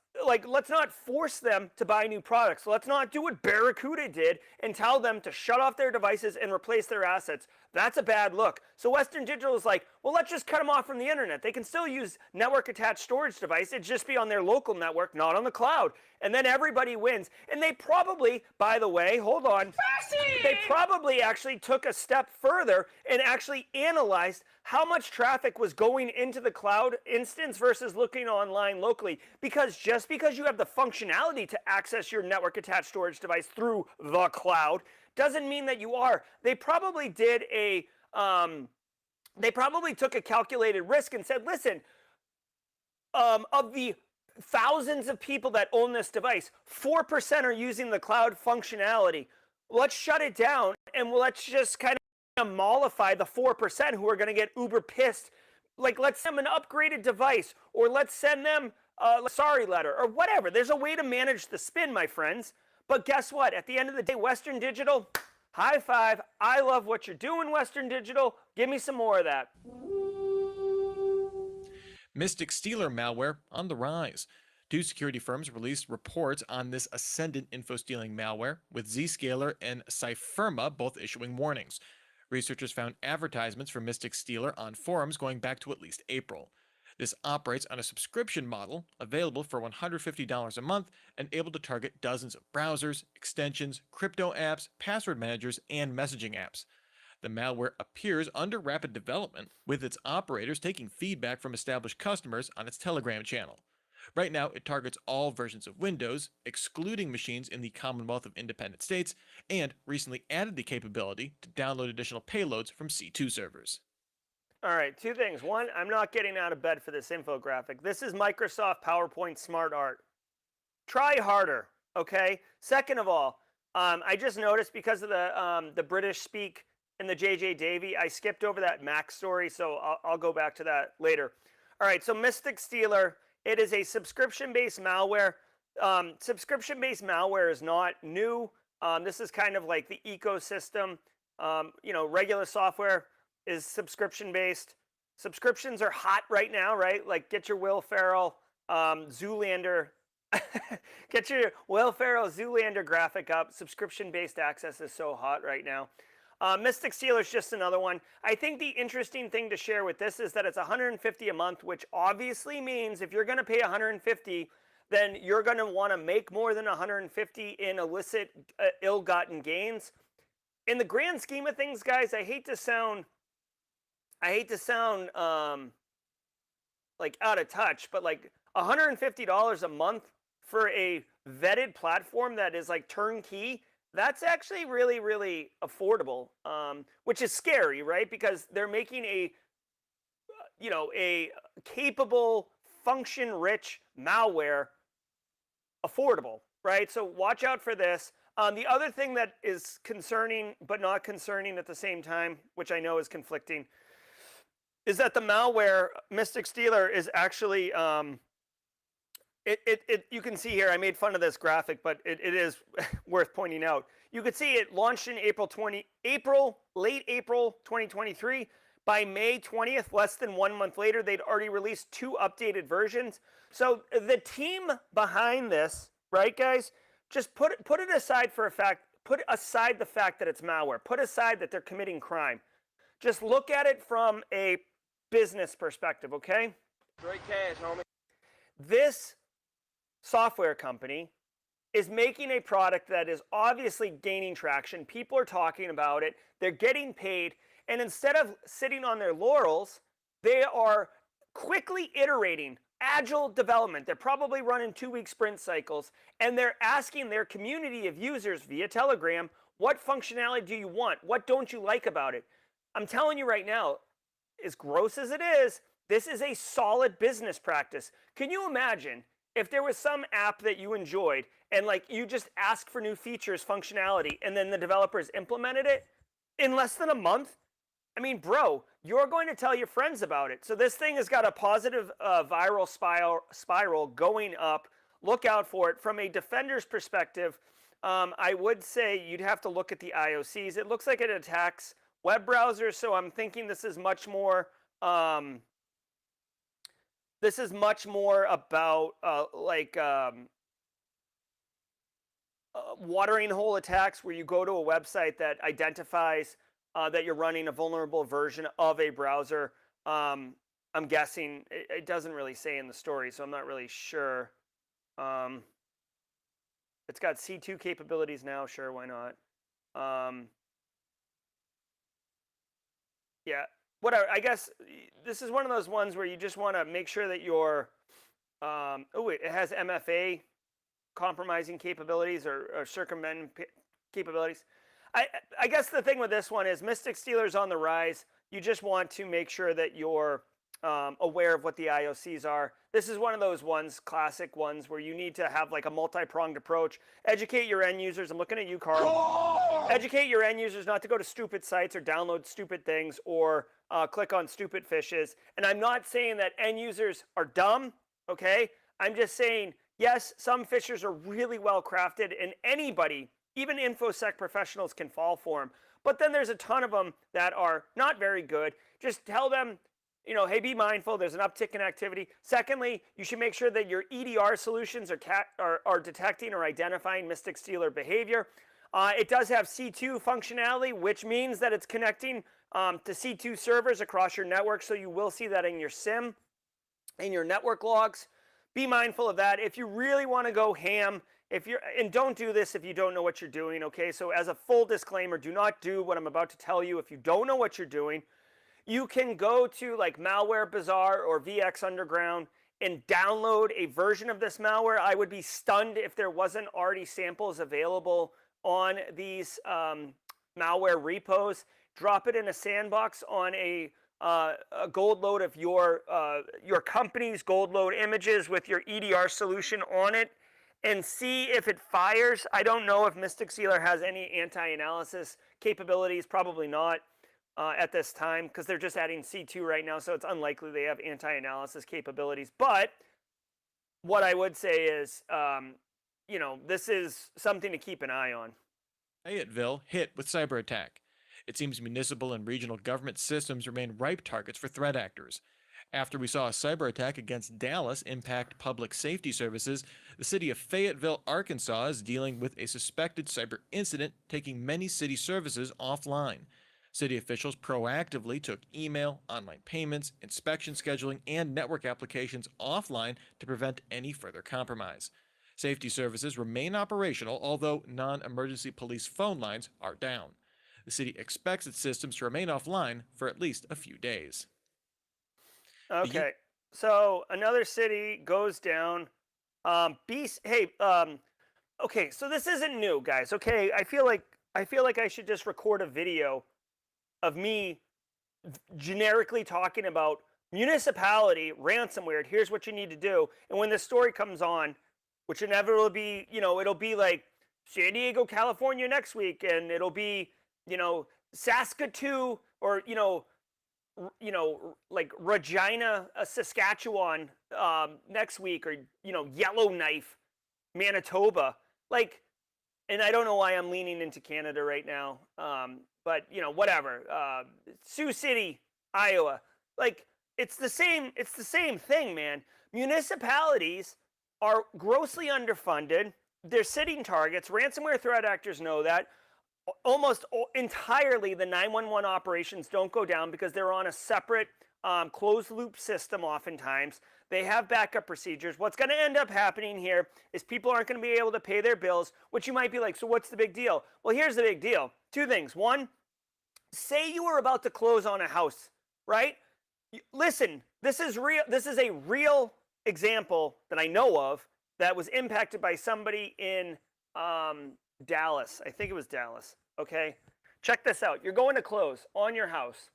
not force them to buy new products. Let's not do what Barracuda did and tell them to shut off their devices and replace their assets. That's a bad look. So Western Digital is like, well, let's just cut them off from the internet. They can still use network attached storage device. It'd just be on their local network, not on the cloud. And then everybody wins. And they probably, by the way, hold on. They probably actually took a step further and actually analyzed how much traffic was going into the cloud instance versus looking online locally. Because just because you have the functionality to access your network attached storage device through the cloud doesn't mean that you are. They probably did they probably took a calculated risk and said, listen, of the thousands of people that own this device, 4% are using the cloud functionality. Let's shut it down and let's just kind of mollify the 4% who are going to get uber pissed. Like, let's send them an upgraded device, or let's send them a sorry letter, or whatever. There's a way to manage the spin, my friends. But guess what? At the end of the day, Western Digital, high five. I love what you're doing, Western Digital. Give me some more of that. Mystic Stealer malware on the rise. Two security firms released reports on this Ascendant info-stealing malware, with Zscaler and Cypherma both issuing warnings. Researchers found advertisements for Mystic Stealer on forums going back to at least April. This operates on a subscription model, available for $150 a month, and able to target dozens of browsers, extensions, crypto apps, password managers, and messaging apps. The malware appears under rapid development, with its operators taking feedback from established customers on its Telegram channel. Right now, it targets all versions of Windows, excluding machines in the Commonwealth of Independent States, and recently added the capability to download additional payloads from C2 servers. All right, two things. One, I'm not getting out of bed for this infographic. This is Microsoft PowerPoint Smart Art. Try harder, okay? Second of all, I just noticed because of the British speak in the JJ Davey, I skipped over that Mac story, so I'll go back to that later. All right, so Mystic Stealer, it is a subscription-based malware. Subscription-based malware is not new. This is kind of like the ecosystem. Regular software is subscription-based. Subscriptions are hot right now, right? Like, get your Will Ferrell, Zoolander, get your Will Ferrell Zoolander graphic up. Subscription-based access is so hot right now. Mystic Stealer is just another one. I think the interesting thing to share with this is that it's $150 a month, which obviously means if you're going to pay $150, then you're going to want to make more than $150 in illicit, ill-gotten gains. In the grand scheme of things, guys, I hate to sound like out of touch, but like $150 a month for a vetted platform that is like turnkey, that's actually really, really affordable, which is scary, right? Because they're making a capable, function-rich malware affordable, right? So watch out for this. The other thing that is concerning, but not concerning at the same time, which I know is conflicting, is that the malware Mystic Stealer is actually you can see here, I made fun of this graphic, but it is worth pointing out. You could see it launched in late April 2023. By May 20th, less than 1 month later, they'd already released 2 updated versions. So the team behind this, right, guys, just put it aside for a fact. Put aside the fact that it's malware. Put aside that they're committing crime. Just look at it from a business perspective, okay? Straight cash, homie. This software company is making a product that is obviously gaining traction. People are talking about it. They're getting paid. And instead of sitting on their laurels, they are quickly iterating, agile development. They're probably running 2-week sprint cycles, and they're asking their community of users via Telegram, what functionality do you want? What don't you like about it? I'm telling you right now, as gross as it is, this is a solid business practice. Can you imagine if there was some app that you enjoyed and like you just asked for new features, functionality, and then the developers implemented it in less than a month? I mean, bro, you're going to tell your friends about it. So this thing has got a positive viral spiral going up. Look out for it. From a defender's perspective, I would say you'd have to look at the IOCs. It looks like it attacks web browsers, so I'm thinking this is much more about watering hole attacks, where you go to a website that identifies that you're running a vulnerable version of a browser. I'm guessing it doesn't really say in the story, so I'm not really sure. It's got C2 capabilities now. Sure, why not? Yeah, whatever. I guess this is one of those ones where you just want to make sure that you're. It has MFA compromising capabilities or circumventing capabilities. I guess the thing with this one is Mystic Stealer's on the rise. You just want to make sure that you're aware of what the IOCs are. This is one of those classic ones, where you need to have like a multi-pronged approach. Educate your end users. I'm looking at you, Carl. Educate your end users not to go to stupid sites or download stupid things or click on stupid fishes. And I'm not saying that end users are dumb, okay? I'm just saying, yes, some phishers are really well crafted, and anybody, even InfoSec professionals, can fall for them. But then there's a ton of them that are not very good. Just tell them, hey, be mindful. There's an uptick in activity. Secondly, you should make sure that your EDR solutions are detecting or identifying Mystic Stealer behavior. It does have C2 functionality, which means that it's connecting to C2 servers across your network. So you will see that in your SIM, in your network logs. Be mindful of that. If you really want to go ham, and don't do this if you don't know what you're doing, okay? So as a full disclaimer, do not do what I'm about to tell you if you don't know what you're doing. You can go to like Malware Bazaar or VX Underground and download a version of this malware. I would be stunned if there wasn't already samples available on these malware repos. Drop it in a sandbox on a gold load of your company's gold load images with your EDR solution on it, and see if it fires. I don't know if Mystic Stealer has any anti-analysis capabilities. Probably not at this time, because they're just adding C2 right now, so it's unlikely they have anti-analysis capabilities. But what I would say is, this is something to keep an eye on. Fayetteville hit with cyber attack. It seems municipal and regional government systems remain ripe targets for threat actors. After we saw a cyber attack against Dallas impact public safety services, the city of Fayetteville, Arkansas is dealing with a suspected cyber incident taking many city services offline. City officials proactively took email, online payments, inspection scheduling, and network applications offline to prevent any further compromise. Safety services remain operational, although non-emergency police phone lines are down. The city expects its systems to remain offline for at least a few days. Okay, so another city goes down. Okay, so this isn't new, guys. Okay, I feel like I should just record a video of me generically talking about municipality ransomware. Here's what you need to do. And when this story comes on, which inevitably will be, it'll be like San Diego, California next week, and it'll be, Saskatoon, or like Regina, Saskatchewan next week, or Yellowknife, Manitoba. Like, and I don't know why I'm leaning into Canada right now, but whatever. Sioux City, Iowa. Like, it's the same thing, man. Municipalities are grossly underfunded. They're sitting targets. Ransomware threat actors know that. Almost entirely, the 911 operations don't go down because they're on a separate closed loop system oftentimes. They have backup procedures. What's going to end up happening here is people aren't going to be able to pay their bills, which you might be like, so what's the big deal? Well, here's the big deal. Two things. One, say you were about to close on a house, right? Listen, this is real. This is a real example that I know of that was impacted by somebody in Dallas. I think it was Dallas. Okay. Check this out. You're going to close on your house.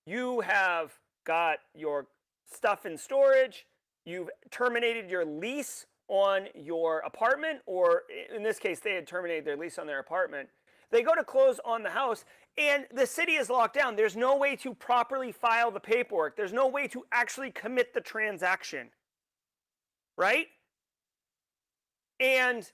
You have got your stuff in storage. You've terminated your lease on your apartment, or in this case, they had terminated their lease on their apartment. They go to close on the house, and the city is locked down. There's no way to properly file the paperwork. There's no way to actually commit the transaction, right? And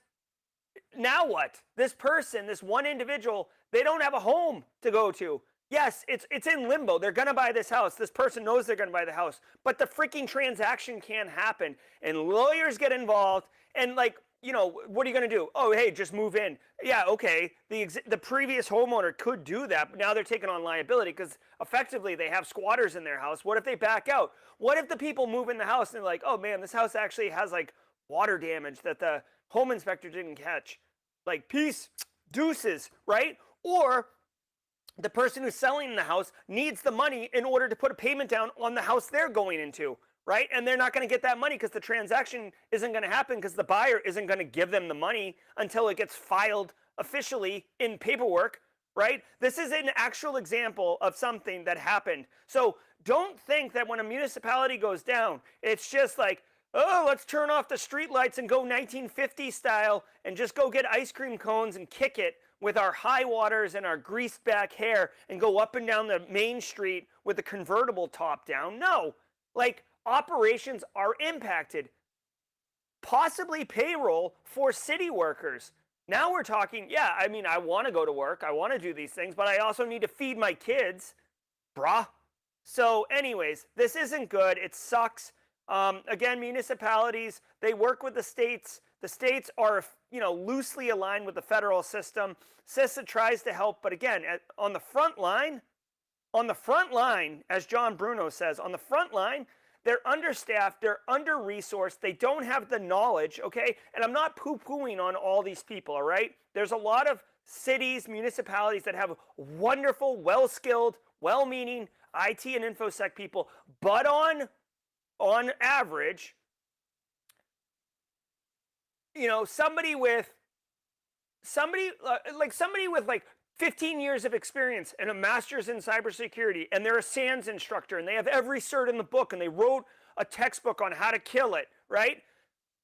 now what? This person, this one individual, they don't have a home to go to. Yes, it's in limbo. They're going to buy this house. This person knows they're going to buy the house. But the freaking transaction can't happen. And lawyers get involved. And like, you know, what are you going to do? Oh, hey, just move in. Yeah, okay. The previous homeowner could do that. But now they're taking on liability because effectively they have squatters in their house. What if they back out? What if the people move in the house and they're like, oh, man, this house actually has like water damage that the home inspector didn't catch? Like, peace, deuces, right? Or the person who's selling the house needs the money in order to put a payment down on the house they're going into, right? And they're not going to get that money because the transaction isn't going to happen because the buyer isn't going to give them the money until it gets filed officially in paperwork, right? This is an actual example of something that happened. So don't think that when a municipality goes down, it's just like, oh, let's turn off the streetlights and go 1950 style and just go get ice cream cones and kick it with our high waters and our greased back hair and go up and down the main street with the convertible top down. No, like operations are impacted. Possibly payroll for city workers. Now we're talking, yeah, I mean, I want to go to work. I want to do these things, but I also need to feed my kids, brah. So anyways, this isn't good. It sucks. Again, municipalities, they work with the states. The states are, you know, loosely aligned with the federal system. CISA tries to help, but again, on the front line, as John Bruno says, on the front line, they're understaffed, they're under-resourced, they don't have the knowledge, okay? And I'm not poo-pooing on all these people, all right? There's a lot of cities, municipalities that have wonderful, well-skilled, well-meaning IT and InfoSec people, but on average, you know, somebody with 15 years of experience and a master's in cybersecurity, and they're a SANS instructor, and they have every cert in the book, and they wrote a textbook on how to kill it, right?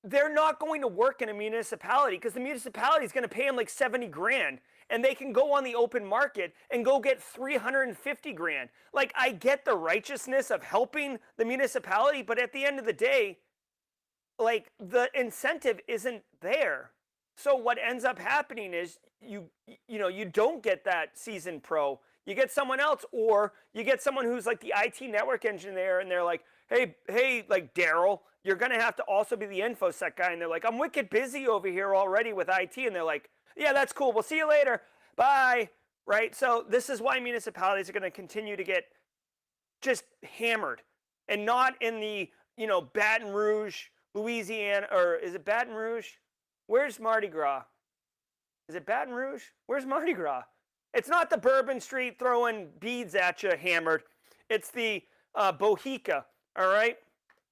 They're not going to work in a municipality because the municipality is going to pay them like 70 grand, and they can go on the open market and go get 350 grand. Like, I get the righteousness of helping the municipality, but at the end of the day, like, the incentive isn't there. So what ends up happening is you don't get that seasoned pro. You get someone else, or you get someone who's like the IT network engineer, and they're like, hey, like Daryl, you're gonna have to also be the InfoSec guy. And they're like, I'm wicked busy over here already with IT. And they're like, yeah, that's cool. We'll see you later. Bye. Right? So this is why municipalities are gonna continue to get just hammered, and not in the, you know, Baton Rouge, Louisiana, or is it Baton Rouge? Where's Mardi Gras? Is it Baton Rouge? Where's Mardi Gras? It's not the Bourbon Street throwing beads at you hammered. It's the Bohica, all right?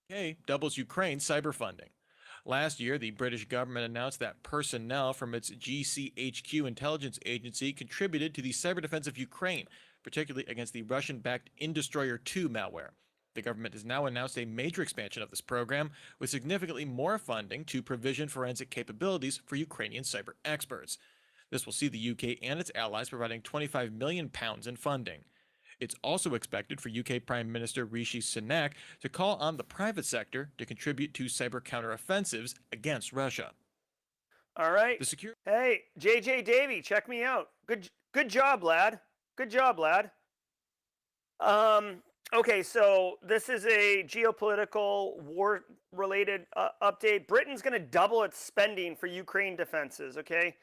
Okay, doubles Ukraine's cyber funding. Last year, the British government announced that personnel from its GCHQ intelligence agency contributed to the cyber defense of Ukraine, particularly against the Russian-backed Indestroyer 2 malware. The government has now announced a major expansion of this program, with significantly more funding to provision forensic capabilities for Ukrainian cyber experts. This will see the UK and its allies providing £25 million in funding. It's also expected for UK Prime Minister Rishi Sunak to call on the private sector to contribute to cyber counteroffensives against Russia. All right. Hey, JJ Davey, check me out. Good job, lad. Good job, lad. Okay, so this is a geopolitical war-related update. Britain's going to double its spending for Ukraine defenses, okay?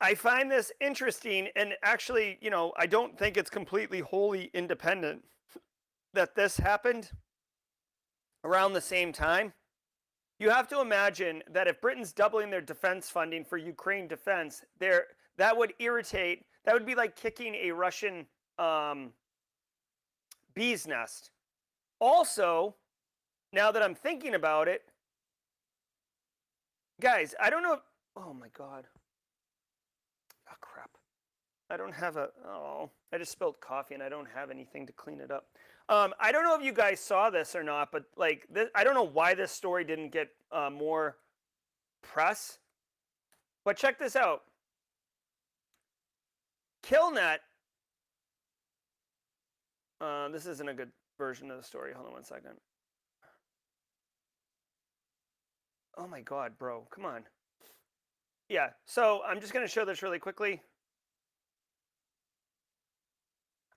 I find this interesting, and actually, you know, I don't think it's completely wholly independent that this happened around the same time. You have to imagine that if Britain's doubling their defense funding for Ukraine defense, that would be like kicking a Russian bee's nest. Also, now that I'm thinking about it, guys, I don't know. Oh my God. Oh, crap. I don't have I just spilled coffee and I don't have anything to clean it up. I don't know if you guys saw this or not, but like, I don't know why this story didn't get more press, but check this out. Killnet. This isn't a good version of the story. Hold on one second. Oh my God, bro. Come on. Yeah, so I'm just going to show this really quickly.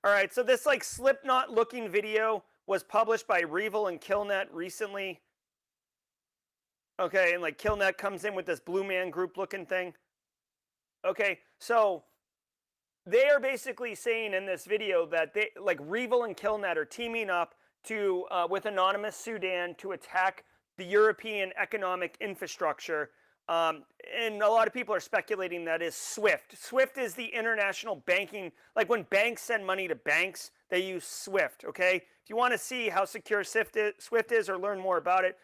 All right, so this like Slipknot looking video was published by Revil and Killnet recently. Okay, and like Killnet comes in with this Blue Man Group looking thing. Okay, so they are basically saying in this video that they, like Revil and Killnet, are teaming up to with Anonymous Sudan to attack the European economic infrastructure. And a lot of people are speculating that is SWIFT. SWIFT is the international banking, like when banks send money to banks, they use SWIFT, okay? If you want to see how secure SWIFT is or learn more about it,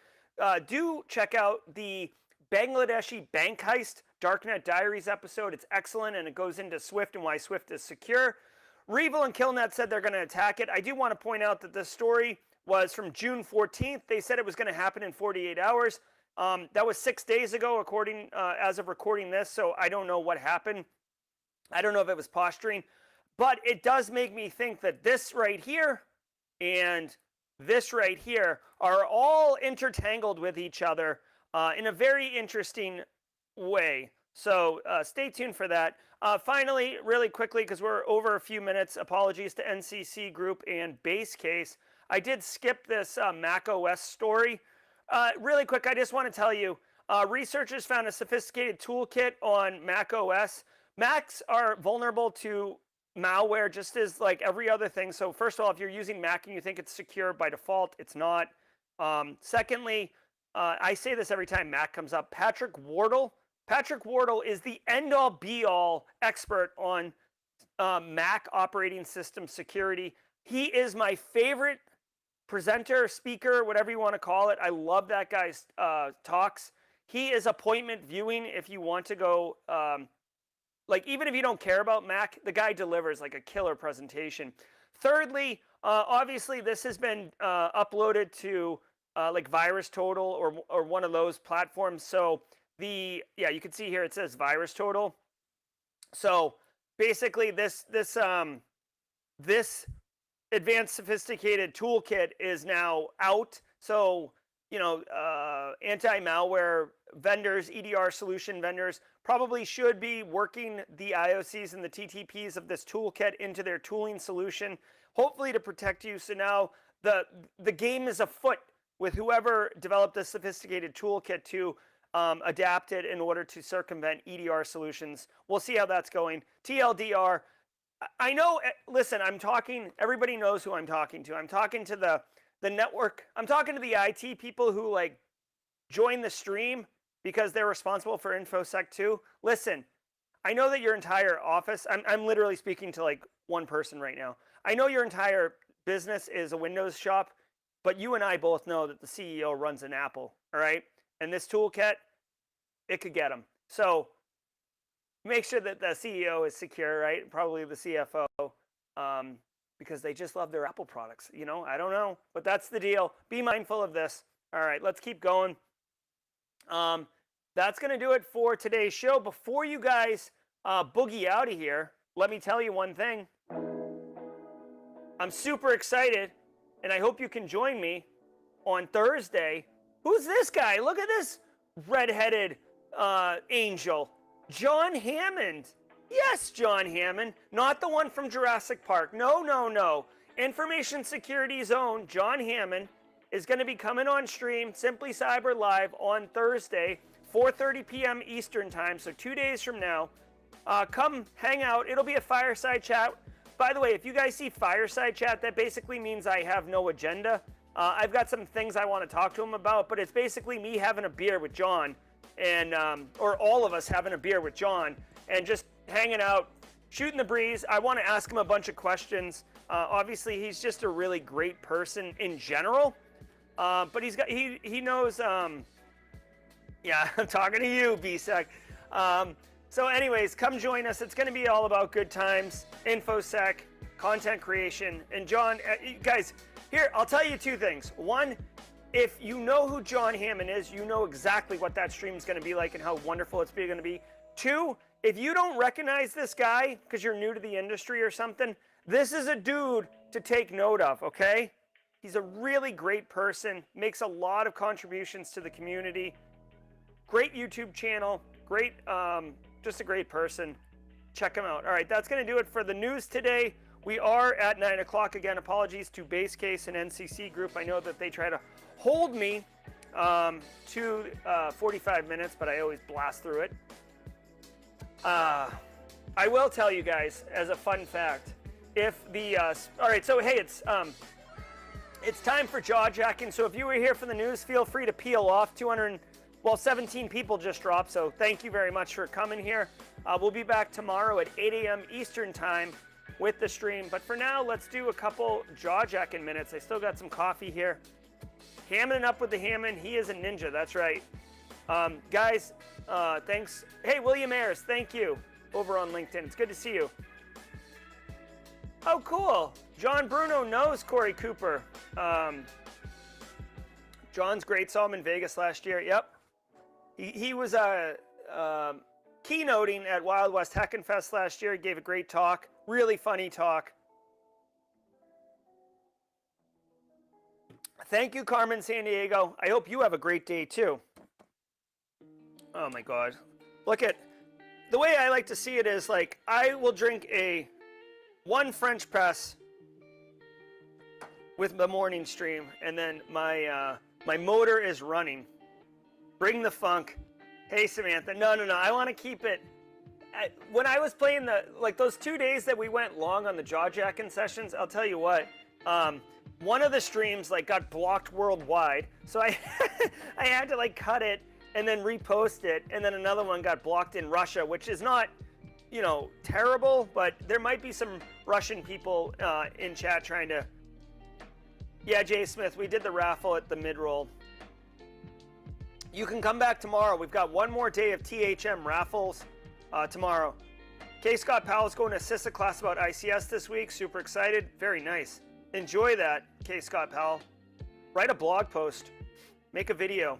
do check out the Bangladeshi bank heist Darknet Diaries episode. It's excellent, and it goes into SWIFT and why SWIFT is secure. Revil and Killnet said they're going to attack it. I do want to point out that this story was from June 14th. They said it was going to happen in 48 hours. That was 6 days ago, according as of recording this, so I don't know what happened. I don't know if it was posturing, but it does make me think that this right here and this right here are all intertangled with each other in a very interesting way. So stay tuned for that. Finally, really quickly, because we're over a few minutes, apologies to NCC Group and Base Case. I did skip this Mac OS story. Really quick, I just want to tell you, researchers found a sophisticated toolkit on Mac OS. Macs are vulnerable to malware just as like every other thing. So first of all, if you're using Mac and you think it's secure, by default, it's not. Secondly, I say this every time Mac comes up, Patrick Wardle is the end-all be-all expert on Mac operating system security. He is my favorite presenter, speaker, whatever you want to call it. I love that guy's talks. He is appointment viewing if you want to go, like even if you don't care about Mac, the guy delivers like a killer presentation. Thirdly, obviously this has been uploaded to like VirusTotal or one of those platforms. So you can see here it says VirusTotal. So basically this advanced sophisticated toolkit is now out. So, you know, anti-malware vendors, EDR solution vendors probably should be working the IOCs and the TTPs of this toolkit into their tooling solution, hopefully to protect you. So now the game is afoot with whoever developed this sophisticated toolkit to adapt it in order to circumvent EDR solutions. We'll see how that's going. TLDR, I know, listen, I'm talking, everybody knows who I'm talking to. I'm talking to the network. I'm talking to the IT people who like join the stream because they're responsible for InfoSec 2. Listen, I know that your entire office, I'm literally speaking to like one person right now. I know your entire business is a Windows shop, but you and I both know that the CEO runs an Apple, all right? And this toolkit, it could get them. So make sure that the CEO is secure, right? Probably the CFO, because they just love their Apple products. You know, I don't know, but that's the deal. Be mindful of this. All right, let's keep going. That's going to do it for today's show. Before you guys boogie out of here, let me tell you one thing. I'm super excited, and I hope you can join me on Thursday. Who's this guy? Look at this redheaded angel. John Hammond. Yes, John Hammond. Not the one from Jurassic Park. No. Information Security's own John Hammond is going to be coming on stream, Simply Cyber Live, on Thursday, 4:30 p.m. Eastern Time, so 2 days from now. Come hang out. It'll be a fireside chat. By the way, if you guys see fireside chat, that basically means I have no agenda. I've got some things I want to talk to him about, but it's basically me having a beer with John, and or all of us having a beer with John, and just hanging out, shooting the breeze. I want to ask him a bunch of questions. Obviously, he's just a really great person in general, but he knows. Yeah, I'm talking to you, BSEC. So anyways, come join us. It's going to be all about good times, InfoSec, content creation. And John, guys, here, I'll tell you two things. One, if you know who John Hammond is, you know exactly what that stream is going to be like and how wonderful it's going to be. Two, if you don't recognize this guy because you're new to the industry or something, this is a dude to take note of, okay? He's a really great person, makes a lot of contributions to the community. Great YouTube channel, great, just a great person. Check him out. All right, that's going to do it for the news today. We are at 9 o'clock again. Apologies to Base Case and NCC Group. I know that they try to hold me to 45 minutes, but I always blast through it. I will tell you guys as a fun fact, if the all right, so hey, it's time for jaw jacking. So if you were here for the news, feel free to peel off. 17 people just dropped, so thank you very much for coming here. We'll be back tomorrow at 8 a.m. Eastern time with the stream. But for now, let's do a couple jaw jacking minutes. I still got some coffee here. Hamming up with the Hammond. He is a ninja, that's right. Guys, thanks. Hey, William Ayers, thank you over on LinkedIn. It's good to see you. Oh, cool. John Bruno knows Corey Cooper. John's great. Saw him in Vegas last year. Yep. He was keynoting at Wild West Heckin' Fest last year. He gave a great talk. Really funny talk. Thank you, Carmen San Diego. I hope you have a great day, too. Oh, my God. Look at... The way I like to see it is, like, I will drink one French press with the morning stream, and then my motor is running. Bring the funk. Hey, Samantha. No. I want to keep it. When I was playing those 2 days that we went long on the jaw jacking sessions, I'll tell you what, one of the streams got blocked worldwide, so I I had to cut it and then repost it, and then another one got blocked in Russia, which is not, terrible, but there might be some Russian people in chat trying to. Yeah, Jay Smith, we did the raffle at the Midroll. You can come back tomorrow. We've got one more day of THM raffles tomorrow. K. Scott Powell's going to assist a class about ICS this week. Super excited. Very nice. Enjoy that, K. Scott Powell. Write a blog post. Make a video.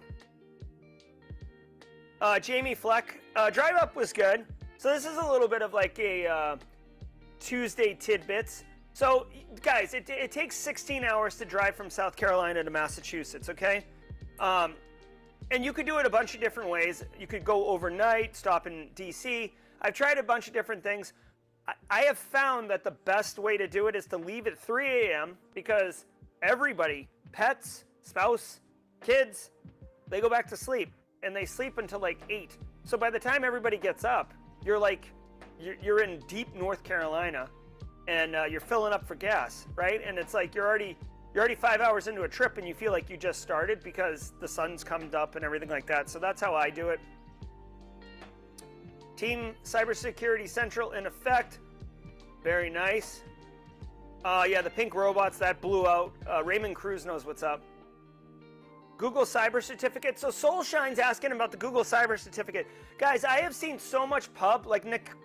Jamie Fleck. Drive Up was good. So this is a little bit of a Tuesday tidbits. So, guys, it takes 16 hours to drive from South Carolina to Massachusetts, okay? And you could do it a bunch of different ways. You could go overnight, stop in D.C. I've tried a bunch of different things. I have found that the best way to do it is to leave at 3 a.m. because everybody, pets, spouse, kids, they go back to sleep. And they sleep until 8. So by the time everybody gets up, you're in deep North Carolina, and you're filling up for gas, right? And it's you're already 5 hours into a trip, and you feel like you just started because the sun's come up and everything like that. So that's how I do it. Team Cybersecurity Central in effect. Very nice. Yeah, the pink robots, that blew out. Raymond Cruz knows what's up. Google Cyber Certificate. So Soulshine's asking about the Google Cyber Certificate. Guys, I have seen so much pub.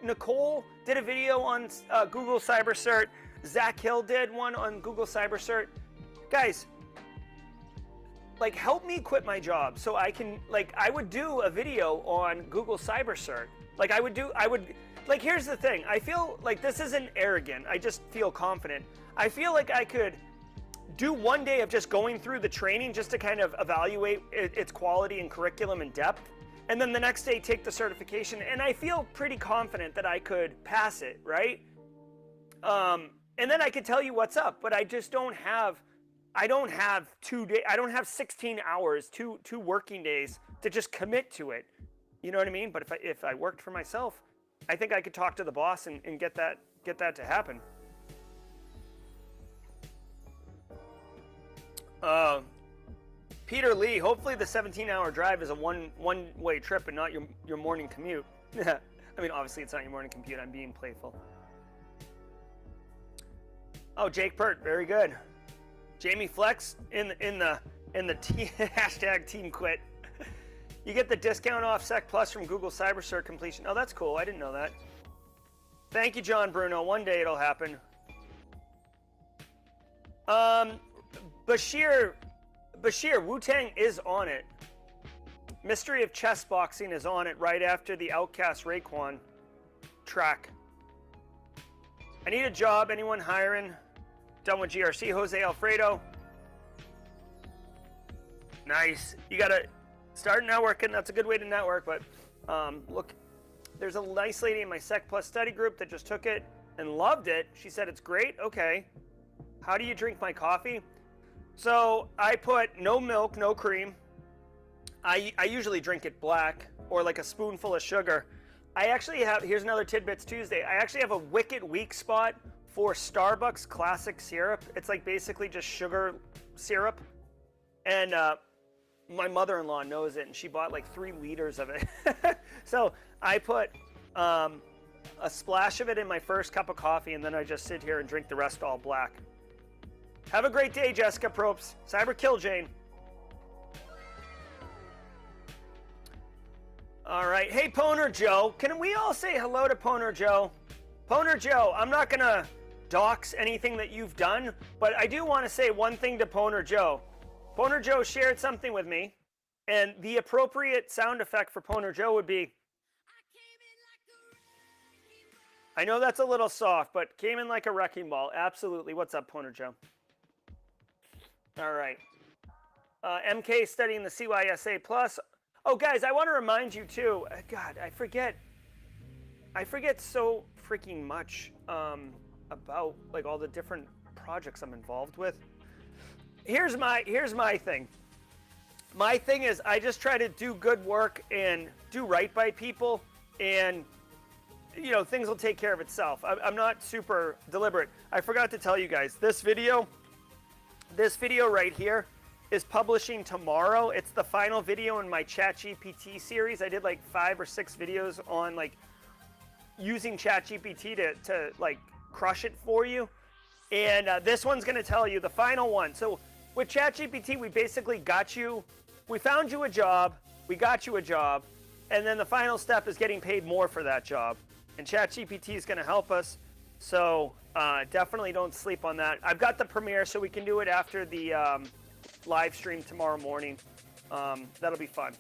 Nicole did a video on Google Cyber Cert. Zach Hill did one on Google Cyber Cert. Guys, help me quit my job so I can, I would do a video on Google Cyber Cert. Here's the thing. I feel like this isn't arrogant. I just feel confident. I feel like I could do one day of just going through the training just to kind of evaluate its quality and curriculum and depth. And then the next day take the certification. And I feel pretty confident that I could pass it, right? And then I could tell you what's up, but I just don't have 2 days. I don't have 16 hours, two working days to just commit to it. You know what I mean? But if I worked for myself, I think I could talk to the boss and get that to happen. Peter Lee, hopefully the 17-hour drive is a one-way trip and not your morning commute. I mean, obviously it's not your morning commute. I'm being playful. Oh, Jake Pert, very good. Jamie Flex in the hashtag team quit. You get the discount off Sec Plus from Google Cyber Cert completion. Oh, that's cool. I didn't know that. Thank you, John Bruno. One day it'll happen. Bashir, Wu-Tang is on it. Mystery of Chess Boxing is on it right after the Outcast Raekwon. track. I need a job. Anyone hiring? Done with GRC. Jose Alfredo. Nice. You got to start networking. That's a good way to network. But look, there's a nice lady in my Sec Plus study group that just took it and loved it. She said it's great. Okay. How do you drink my coffee? So I put no milk, no cream. I usually drink it black or like a spoonful of sugar. I actually have, here's another Tidbits Tuesday. I actually have a wicked weak spot for Starbucks classic syrup. It's like basically just sugar syrup. And my mother-in-law knows it, and she bought like 3 liters of it. So I put a splash of it in my first cup of coffee, and then I just sit here and drink the rest all black. Have a great day, Jessica Probst. Cyber Kill Jane. All right. Hey, Poner Joe. Can we all say hello to Poner Joe? Poner Joe, I'm not going to dox anything that you've done, but I do want to say one thing to Poner Joe. Poner Joe shared something with me, and the appropriate sound effect for Poner Joe would be, I know that's a little soft, but came in like a wrecking ball. Absolutely. What's up, Poner Joe? All right. MK studying the CYSA Plus. Oh, guys, I want to remind you, too. God, I forget so freaking much about, like, all the different projects I'm involved with. Here's my thing. My thing is I just try to do good work and do right by people, and, you know, things will take care of itself. I'm not super deliberate. I forgot to tell you guys, this video right here is publishing tomorrow. It's the final video in my ChatGPT series. I did like 5 or 6 videos on like using ChatGPT to like crush it for you. And this one's going to tell you the final one. So with ChatGPT, we basically we found you a job, we got you a job, and then the final step is getting paid more for that job. And ChatGPT is going to help us. So definitely don't sleep on that. I've got the premiere, so we can do it after the live stream tomorrow morning. That'll be fun.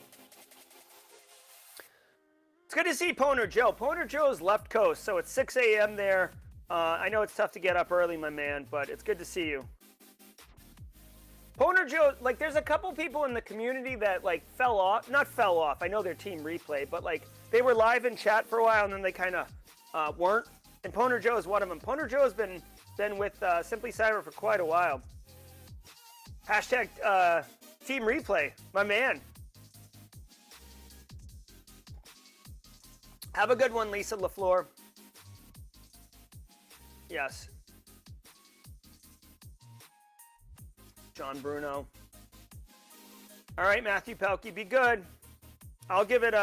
It's good to see Poner Joe. Poner Joe's left coast, so it's 6 a.m. there. I know it's tough to get up early, my man, but it's good to see you. Poner Joe, like, there's a couple people in the community that, like, not fell off. I know they're Team Replay, but, like, they were live in chat for a while, and then they kind of weren't. And Poner Joe is one of them. Poner Joe has been with Simply Cyber for quite a while. Hashtag Team Replay, my man. Have a good one, Lisa LaFleur. Yes. John Bruno. All right, Matthew Pelkey, be good. I'll give it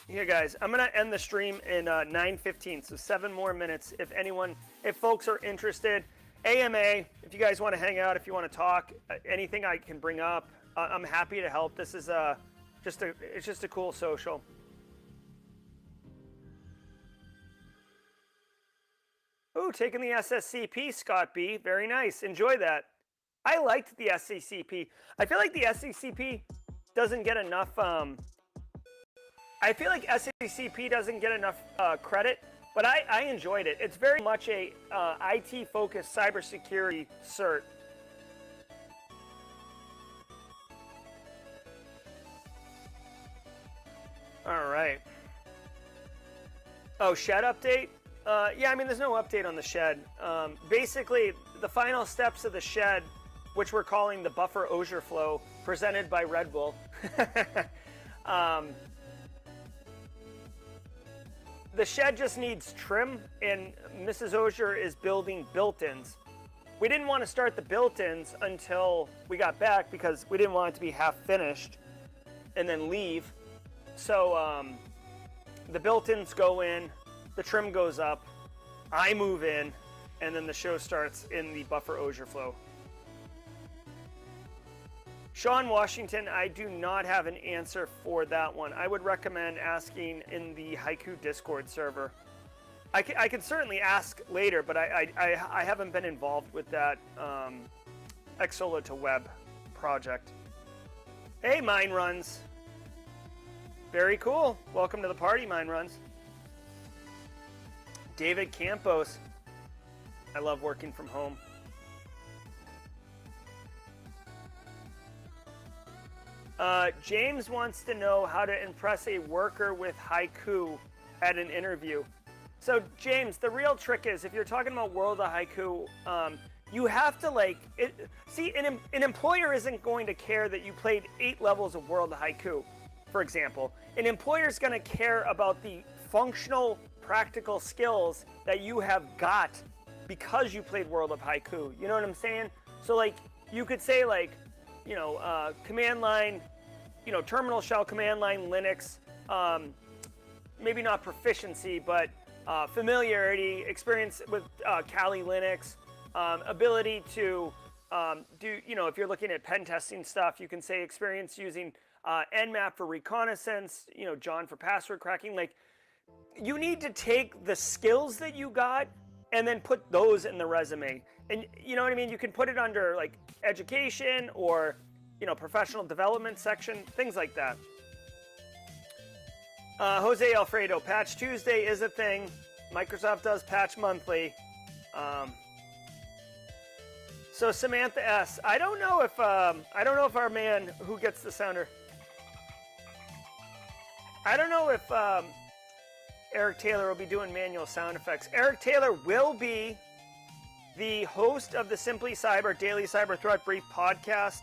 here, guys. I'm gonna end the stream in 9:15, so 7 more minutes. If folks are interested, AMA, if you guys want to hang out, if you want to talk, anything I can bring up, I'm happy to help. This is it's just a cool social. Ooh, taking the SSCP, Scott B. Very nice. Enjoy that. I liked the SCCP. I feel like the SCCP doesn't get enough. I feel like SCCP doesn't get enough credit, but I enjoyed it. It's very much a IT-focused cybersecurity cert. All right. Oh, shed update? Yeah, I mean, there's no update on the shed. Basically, the final steps of the shed, which we're calling the buffer Auger flow, presented by Red Bull. The shed just needs trim, and Mrs. Auger is building built-ins. We didn't want to start the built-ins until we got back because we didn't want it to be half finished and then leave. So the built-ins go in, the trim goes up, I move in, and then the show starts in the buffer Auger flow. Sean Washington, I do not have an answer for that one. I would recommend asking in the Haiku Discord server. I can certainly ask later, but I haven't been involved with that Exola to Web project. Hey, Mine Runs. Very cool. Welcome to the party, Mine Runs. David Campos. I love working from home. James wants to know how to impress a worker with haiku at an interview. So James, the real trick is if you're talking about World of Haiku, you have to see an employer isn't going to care that you played 8 levels of World of Haiku, for example. An employer is going to care about the functional, practical skills that you have got because you played World of Haiku. You know what I'm saying? So like you could say command line, terminal shell, command line, Linux, maybe not proficiency, but familiarity, experience with Kali Linux, ability to do, if you're looking at pen testing stuff, you can say experience using Nmap for reconnaissance, John for password cracking. Like, you need to take the skills that you got and then put those in the resume. And you know what I mean? You can put it under like education or, professional development section, things like that. Jose Alfredo, Patch Tuesday is a thing. Microsoft does patch monthly. So Samantha S, I don't know if our man who gets the sounder, I don't know if Eric Taylor will be doing manual sound effects. Eric Taylor will be the host of the Simply Cyber Daily Cyber Threat Brief podcast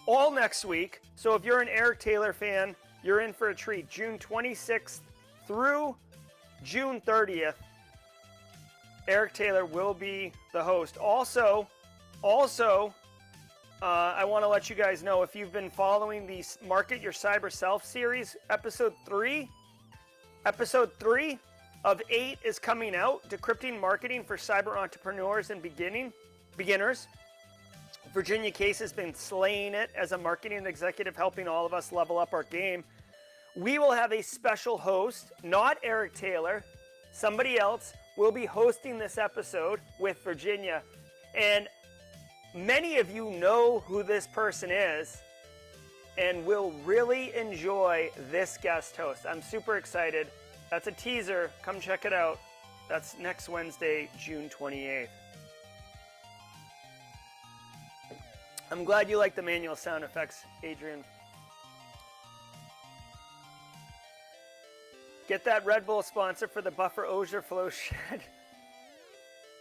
all next week. So if you're an Eric Taylor fan, you're in for a treat. June 26th through June 30th, Eric Taylor will be the host. Also, I want to let you guys know, if you've been following the Market Your Cyber Self series, episode 3 of 8 is coming out, Decrypting Marketing for Cyber Entrepreneurs and Beginners. Virginia Case has been slaying it as a marketing executive, helping all of us level up our game. We will have a special host, not Eric Taylor, somebody else will be hosting this episode with Virginia. And many of you know who this person is and will really enjoy this guest host. I'm super excited. That's a teaser. Come check it out. That's next Wednesday, June 28th. I'm glad you like the manual sound effects, Adrian. Get that Red Bull sponsor for the Buffer Auger Flow Shed.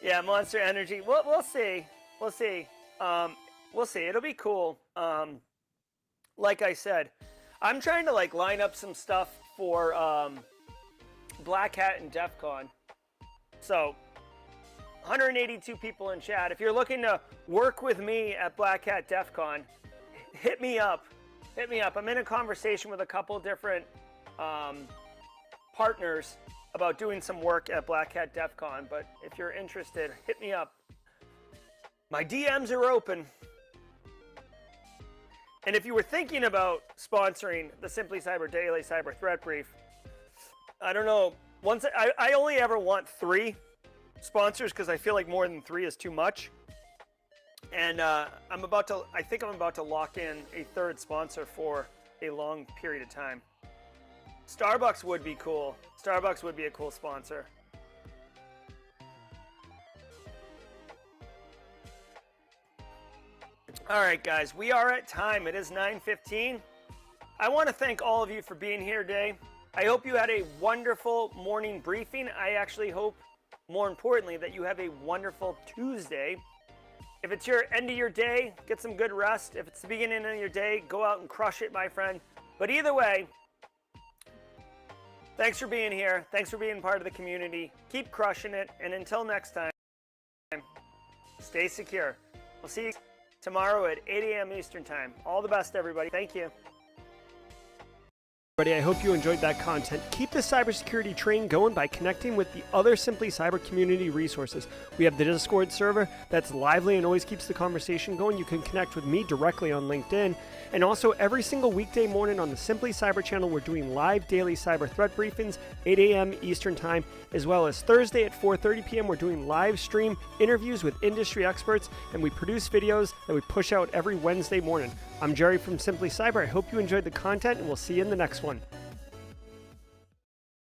Yeah, Monster Energy. We'll see. We'll see. We'll see. It'll be cool. Like I said, I'm trying to line up some stuff for Black Hat and DEF CON. So 182 people in chat. If you're looking to work with me at Black Hat DEF CON, hit me up. Hit me up. I'm in a conversation with a couple different partners about doing some work at Black Hat DEF CON. But if you're interested, hit me up. My DMs are open. And if you were thinking about sponsoring the Simply Cyber Daily Cyber Threat Brief, I don't know. I only ever want 3 sponsors because I feel like more than 3 is too much. And I think I'm about to lock in a 3rd sponsor for a long period of time. Starbucks would be cool. Starbucks would be a cool sponsor. All right, guys, we are at time. It is 9:15. I want to thank all of you for being here today. I hope you had a wonderful morning briefing. I actually hope, more importantly, that you have a wonderful Tuesday. If it's your end of your day, get some good rest. If it's the beginning of your day, go out and crush it, my friend. But either way, thanks for being here. Thanks for being part of the community. Keep crushing it. And until next time, stay secure. We'll see you tomorrow at 8 a.m. Eastern Time. All the best, everybody. Thank you. I hope you enjoyed that content. Keep the cybersecurity train going by connecting with the other Simply Cyber community resources. We have the Discord server that's lively and always keeps the conversation going. You can connect with me directly on LinkedIn. And also every single weekday morning on the Simply Cyber channel, we're doing live daily cyber threat briefings, 8 a.m. Eastern Time, as well as Thursday at 4:30 p.m. We're doing live stream interviews with industry experts, and we produce videos that we push out every Wednesday morning. I'm Jerry from Simply Cyber. I hope you enjoyed the content, and we'll see you in the next one.